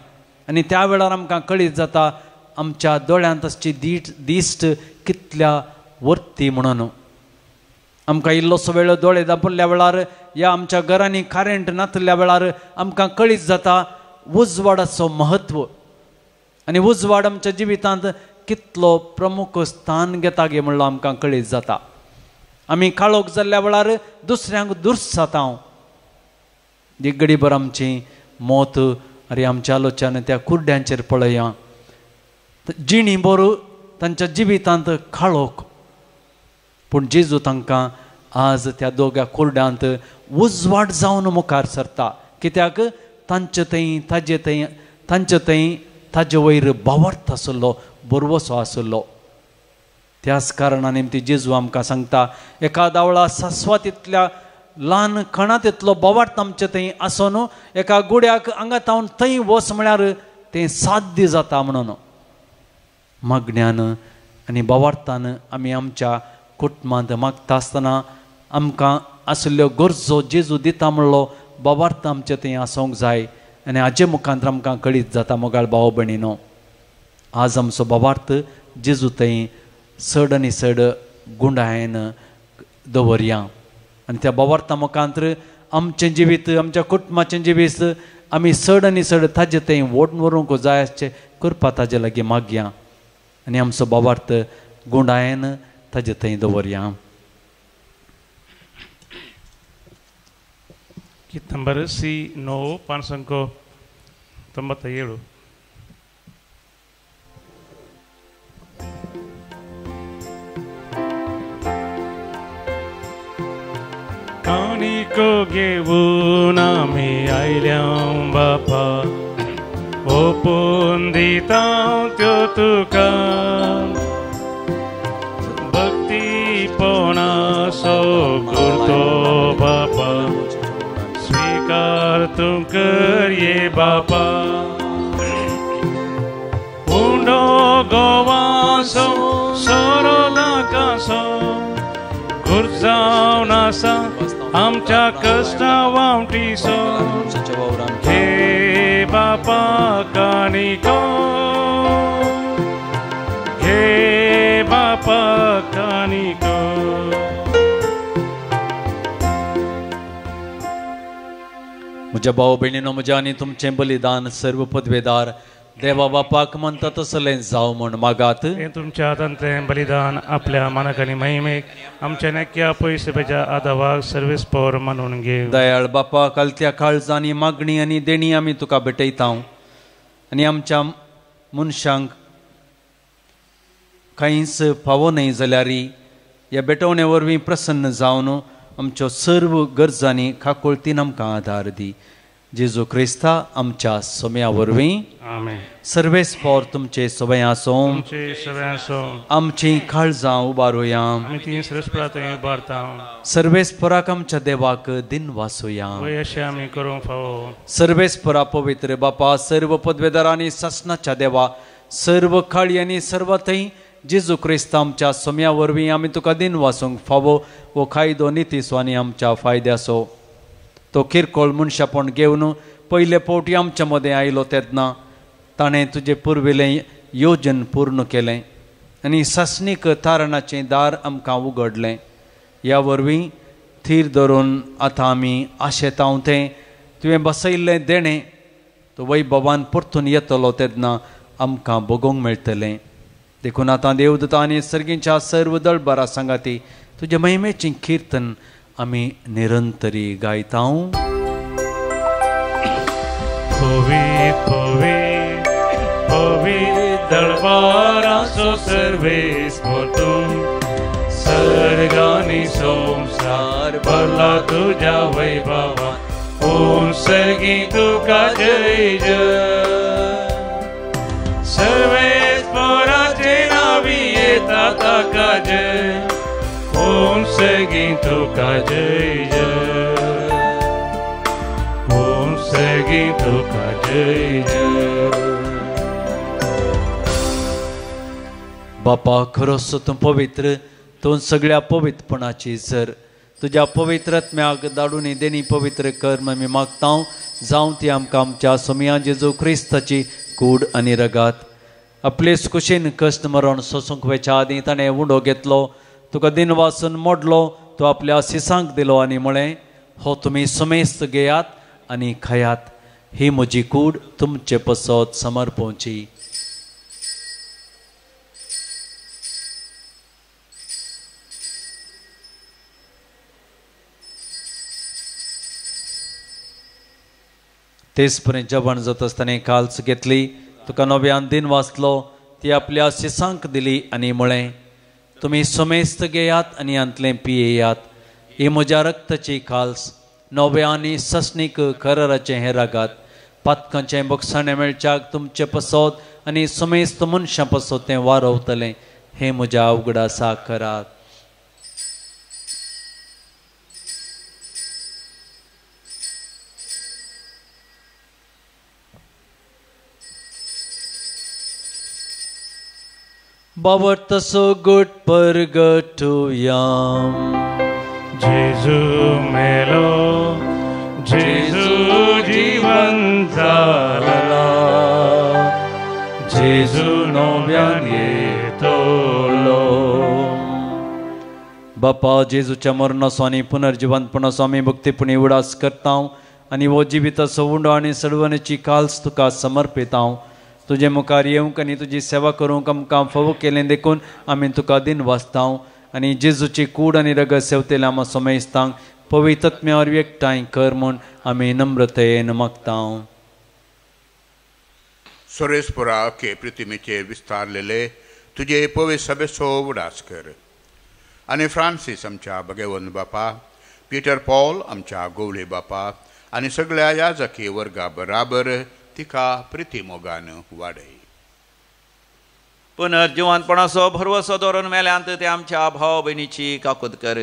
आनी त्या वेळार आमकां कळीत जाता आमच्या दोळ्यांत आसची दिश्ट कितल्या वर्ती म्हणून. आमकां इल्लोसो वेळ दोळे धांपुल्ल्या वेळार या आमच्या घरांनी करंट नासल्या वेळार आमकां कळीत जाता उजवाडाचो महत्व आनी उजवाड आमच्या जिवितांत कितलो प्रमुख स्थान घेता गे म्हणलो आमकां कळीत जाता. आमी काळोख जाल्ल्या वेळार दुसऱ्यांक दुर्स जाता. एक घडीभर आमची मोत अरे आमच्या आलोचन त्या कुर्ड्यांचेर पळया. जिणी बरो तांच्या जिवितांत काळोख पूण जेजू तांकां आज त्या दोगा कुर्ड्यांत उजवाड जावन मुखार सरता. कित्याक तांचे थंय ताजे वयर बावर्थ आसलो बरवसो आसलो. त्याच कारणान ती जेजू आमकां सांगता एका दावळा सास्वातींतल्या ल्हान कणा तितलो बावर्थ आमचे थंय आसोन एका गुड्याक आंगात हांव थंय वच म्हळ्यार तें साध्य जाता म्हणून. मागण्यान आनी बावर्तान आमी आमच्या कुटुंबांत मागता आसतना आमकां आसल्यो गरजो जेजू दिता म्हणलो बावर्थ आमचे थंय आसोंक जाय आनी हाजे मुखांतर आमकां कळीत जाता मोगाळ भाव भयणीनो. आज आमचो बावर्थ जेजू थंय चड आनी चड गुंडायेन दवरया आनी त्या बावर्ता मुखांतर आमचें जिवीत आमच्या कुटुंबाचें जिवीत आमी चड आनी चड ताजे थंय ओडून व्हरूंक जाय आसचें करपा ताजे लागीं मागया आनी आमचो बावर्थ गुंडायेन ताजे थंय दवरया. Kit number C9 597. Kaniko घेऊन आम्ही आयल्यां बापा ओपून दिता त्यो तुका भक्तीपणाचो गुरतो बापा स्वीकार तू कर ये बापा उंडो गोवासो सोरोदाकासो गुरजावन आसा आमच्या कष्टा वावटीसो हे बापा कानिको हे बापा कानिको. म्हज्या भाव भयणीनो म्हज्या आनी तुमचें बलिदान सर्व पदवेदार देवा बापाक म्हणटा तसलें जावं म्हण मागात. हे तुमच्या हातांतलें बलिदान आपल्या मानाक आनी महिमेक आमच्या नेक्या पयसुबेच्या आदावाक सर्वेस्पर मानून घेव. दयाळ बापा कालत्या काळजांनी मागणी आनी देणी आमी तुका भेटयता आनी आमच्या मनशांक कांयच फावो न्हय जाल्यार ह्या भेटवणे वरवीं प्रसन्न जावन आमच्यो सर्व गरजांनी खाकुळतीन आमकां आदार दी. जेजू क्रिस्ता आमच्या सोम्या वरवीं आमेन. सर्वेस्पर तुमचे सवय आसूं आमची काळजां उबारुया आमी ती सर्वेस्पराक उबारता. सर्वेस्पराक आमच्या देवाक दिन वासुया अशें आमी करूंक फावो. सर्वेस्परा पवित्र बापा सर्व पदवेदारांनी सासणाच्या देवा सर्व काळी आनी सर्व थंय जेजू क्रिस्ता आमच्या सोम्या वरवीं आमी तुका दिन वासूंक फावो वो कायदो नितीसो आनी आमच्या फायद्याचो. तो किरकोळ मनशापण घेवन पयले फावटी आमच्या मदें आयलो तेन्ना ताणें तुजें पुर्विलें योजन पूर्ण केलें आनी सासणीक तारणाचें दार आमकां उगडलें. ह्या वरवीं थीर धरून आतां आमी आशेतांव तें तुवें बसयल्लें देणें तो वैभवान परतून येतलो तेन्ना आमकां भोगोंक मेळटलें. देखून आतां देवदूतां आनी सर्गींच्या सर्व दळबारा सांगाती तुजे महिमेचें किर्तन आमी निरंतरी गायता. पवित्र पवित्र पवित्र दळबाराचो सर्वेस्पर तूं सर्गांनी संसार भरला तुज्या वैभवान ओम सर्गी तुका जय जय. सर्वेस्पराचे नावी येता ताका जय ओम सगी तुका जय जय ओम सगी तुका जय जय बापा खरोच तूं पवित्र तूं सगळ्या पवित्रपणाची सर तुझ्या पवित्रत्म्याक धाडून देणी पवित्र कर मी मागता जावं ती आमकां आमच्या सोमया जेजू क्रिस्ताची कूड आनी रगात आपलेच कुशीन कश्ट मरण सोसूंक वेच्या आदीं ताणें उंडो घेतलो तुका दिन वाचून मोडलो तो आपल्या सिसांक दिलो आनी म्हळें हो तुमी समेस्त घेयात आनी खायात ही म्हजी कूड तुमचे पसत समर्पोवची तेच पर्यंत जेवण जात आसतना काल्स घेतली तुका नव्यान दिन वाचलो ती आपल्या सिसांक दिली आनी म्हळें तुमी समेस्त घेयात आनी अंतलें पियेयात ही म्हज्या रक्ताची काल्स नव्या आनी ससनीक कराराचें हें रागात पातकांचें बक्षाणें मेळच्याक तुमचे पसत आनी समेस्त मनशां पसत तें वारवतलें हें म्हज्या उगडासा करात बावरतसो गुट परगटुयाम जेजू मेलो जेजू जीवन जाला जेजू नव्यान येतलो बापा जेजूच्या मरणाचो आनी पुनर्जिवंतपणाचो आमी भक्तीपणी उडास करता आनी वो जिविताचो उंडो आनी सडवणेची काल्स तुका समर्पिता तुझे मुखार येवंक आनी तुजी सेवा करूंक आमकां फावो केलें देखून आमी तुका दिन वाचता आनी जेजूची कूड आनी रगत सेवतेल्या आमा समेस्तांक पवित्रत्म्यावर एकठांय कर म्हूण आमी नम्रतेन मागता सुरेशपुरा के प्रतिमेचे विस्तारलेले तुझे पवित्र सभेचो उडास कर आनी फ्रांसीस आमच्या भगवंत बापा पिटर पॉल आमच्या गोवळे बापा आनी सगळ्या याजकी वर्गा बराबर तिका प्रितीमोगान वाडय पुनर्जिवंतपणाचो भरवसो दवरून मेल्यांत ते आमच्या भाव भयणीची काकूत कर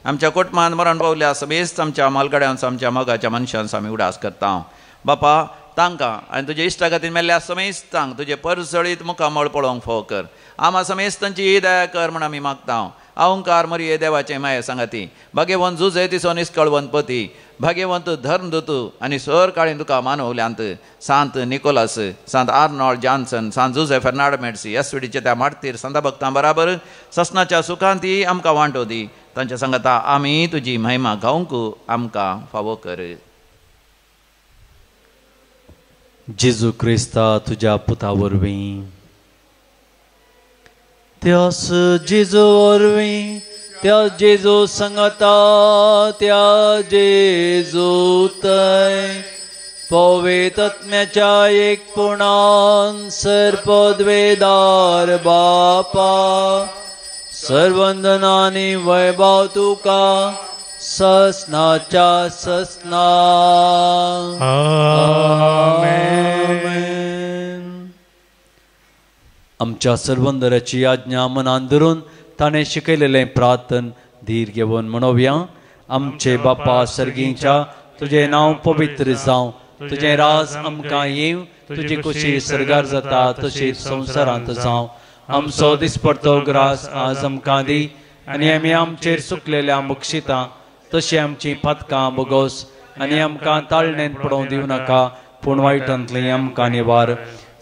आमच्या कुटुंबांत मरण पावल्या समेस्त आमच्या मालगाड्यांचो आमच्या मोगाच्या मनशांचो आमी उडास करता बापा तांकां आनी तुजे इश्टा खातीर मेल्ल्या समेस्तांक तुजे परसळीत मुखामळ पळोवंक फाव कर आमा समेस्तांची दया कर म्हण आमी मागता अहंकार मरिये देवाचे माये सांगाती भाग्यवंत जुजे तिचो निश्कळवंत पती भाग्यवंत धर्मदूत आनी सर काळीन तुका मानवल्यांत सांत निकोलस सांत आर्नॉल्ड जॉन्सन सांत जुजे फेर्नांडो मेड्सी एसविडीचे त्या माडतीर संत भक्तां बराबर ससनाच्या सुखांती आमकां वांटो दी तांच्या सांगाता आमी तुजी महिमा गावंक आमकां फावो कर जेजू क्रिस्ता तुज्या पुता वरवीं त्यास जेजू वरवीं त्या जेजू संगता त्या जेजू तय पवित्रत्म्याच्या एकपुणान सर्पद्वेदार बापा सर्वंदनानी वैभव तुका ससनाच्या ससना आमच्या सर्वंदराची आज्ञा मनान धरून ताणें शिकयलेलें प्रार्थन धीर घेवन म्हणोवया आमचे बापा सर्गीच्या तुजें नांव पवित्र जावं तुजें राज आमकां येवं तुजी खुशी सरगार जाता तशीच संवसारांत जावं आमचो दिसपडतो ग्रास आज आमकां दी आनी आमी आमचेर सुकलेल्या बक्षितां तशी आमची पातकां बोगोस आनी आमकां ताळणेन पडोवंक दिवं नाका पूण वायटांतली आमकां निवार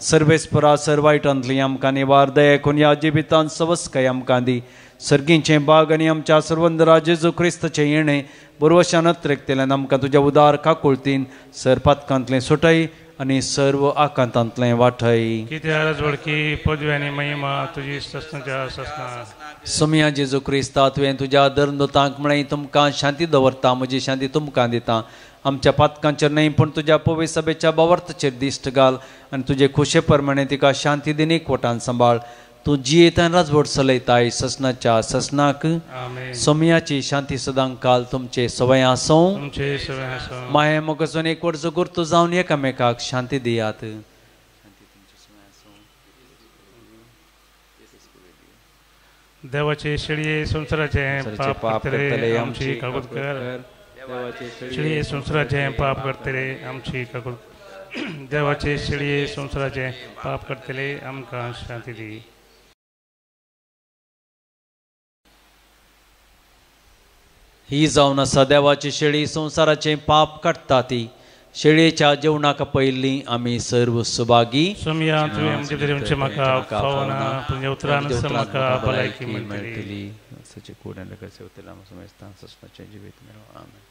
सर्वेस्परा सर्वायटांतली आमकां निवार दया करून ह्या जिवितांत सवस्काय आमकां दी सर्गीचें बाग आनी आमच्या सर्वंदरा जेजू क्रिस्ताचें येणें बरोवशान नत्रेकतेल्यान आमकां तुज्या उदार काकुळतीन सरपातकांतलें सुटय आनी सर्व आकांतांतलें वाठय कित्याक राजवडकी पदवी आनी महिमा तुजी ससनाच्या ससना सोम्या जेजू क्रिस्ता तुवें तुज्या धर्मदूतांक म्हळें तुमकां शांती दवरता म्हजी शांती तुमकां दिता आमच्या पातकांचेर न्हय पूण तुज्या पवित्र सभेच्या बावर्ताचेर दिश्ट घाल आनी तुजे खुशे प्रमाणे तिका शांती दिन एकवटान सांबाळ तूं जियेतान राजवट चलयताय ससनाच्या ससनाक सोम्याची शांती सदांक काल तुमचे सवय आसूं माये मोगाचून एकवट गुर्तू जावन एकामेकाक शांती दियात देवाचे शेळये संसाराचे पाप करतले आमची कागद कर. शेळये संसाराचे पाप करतले आमची कागद. देवाचे शेळये संसाराचे पाप करतले आमकां शांती दी. ही जावन आसा देवाची शेळी संसाराचे पाप काडटा ती. शेळयेच्या जेवणाक पयलीं आमी सर्व सुभागी. सोमया तुवें आमचे देवाचे म्हाका पावना तुज्या उतरान म्हाका भलायकी मेळटली. सचे कूड कसे उतरला समजता सस्माचे जिवीत मेळो. आमेन.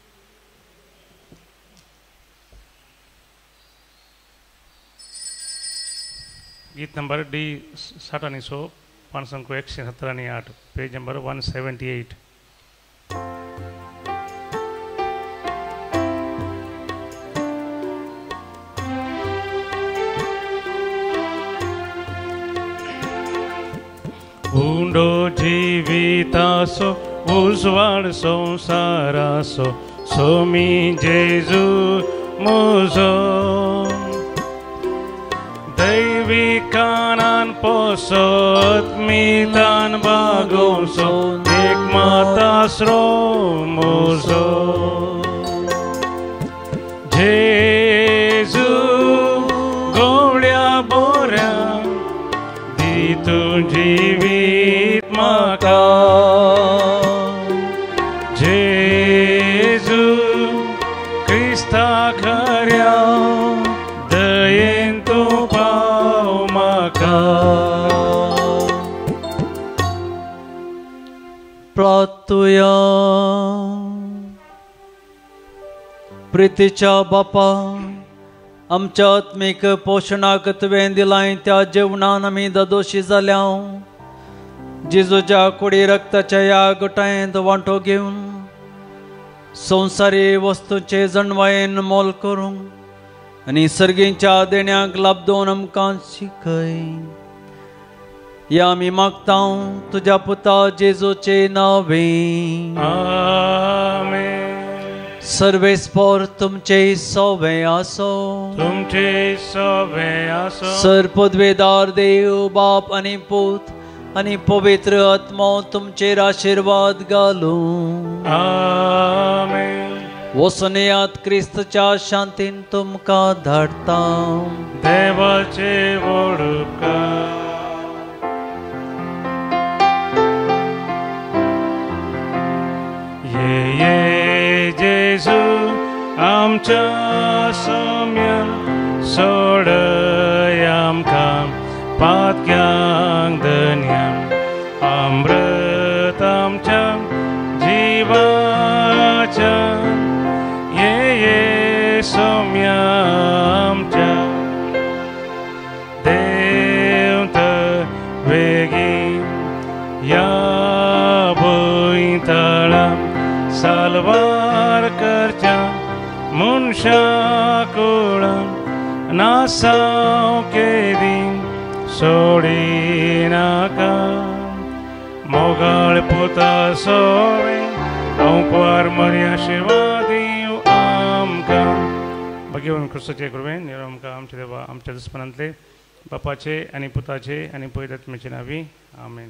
गीत नंबर D 60 पानसंख्या 117 पेज नंबर 178. उंडो जिवितासो उजवाड संसारासो सोमी जेजू मुजो. दैविकानान पोसत मितान बागोसो एक मातास्रो मुजो. जेजू गवळ्या बोऱ्या दितू जिवीत म्हाका. जेजू क्रिस्ता खऱ्या दयेन तूं पाव म्हाका. प्रार्थुया. प्रितीच्या बापा, आमच्या आत्मीक पोषणाक तुवें दिलाय त्या जेवणान आमी दोशी जाल्या. जेजूच्या कुडी रक्ताच्या या गोठायेंत वांटो घेवन संवसारी वस्तूंचे जणवायेन मोल करूंक आनी सर्गींच्या देण्याक लाभ दोन आमकां शिकय. या आमी मागता तुज्या पुता जेजूचे नांवें. आमेन. सर्वेस्पोर तुमचे सोवे आसो. तुमचे सोवे आसो. सर्पद्वेदार देव बाप आनी पूत आनी पवित्र आत्मा तुमचेर आशीर्वाद घालूं. आमेन. वसनेयात क्रिस्तच्या शांतीन तुमकां धाडटा. देवाचे व्हड उपकार. ये जेजू आमच्या सोम्या सोडय आमकां पातक्यांक धन्यां. अमृत आमच्या जिवाच्या ये सोम्या आमच्या. देव बेगीन या भुंयतळां सालवार करच्या मनशा कुळां नासांव केदीं सोडी नाका. मोगाळ पुता सोवे अवकार मरी आशिर्वाद दिवं आमकां. भगवान क्रिस्ताचे कृपेन देव आमकां आमच्या देवा आमच्या दुस्मनांतले बापाचे आनी पुताचे आनी पवित्र आत्म्याचे नांवी. आमेन.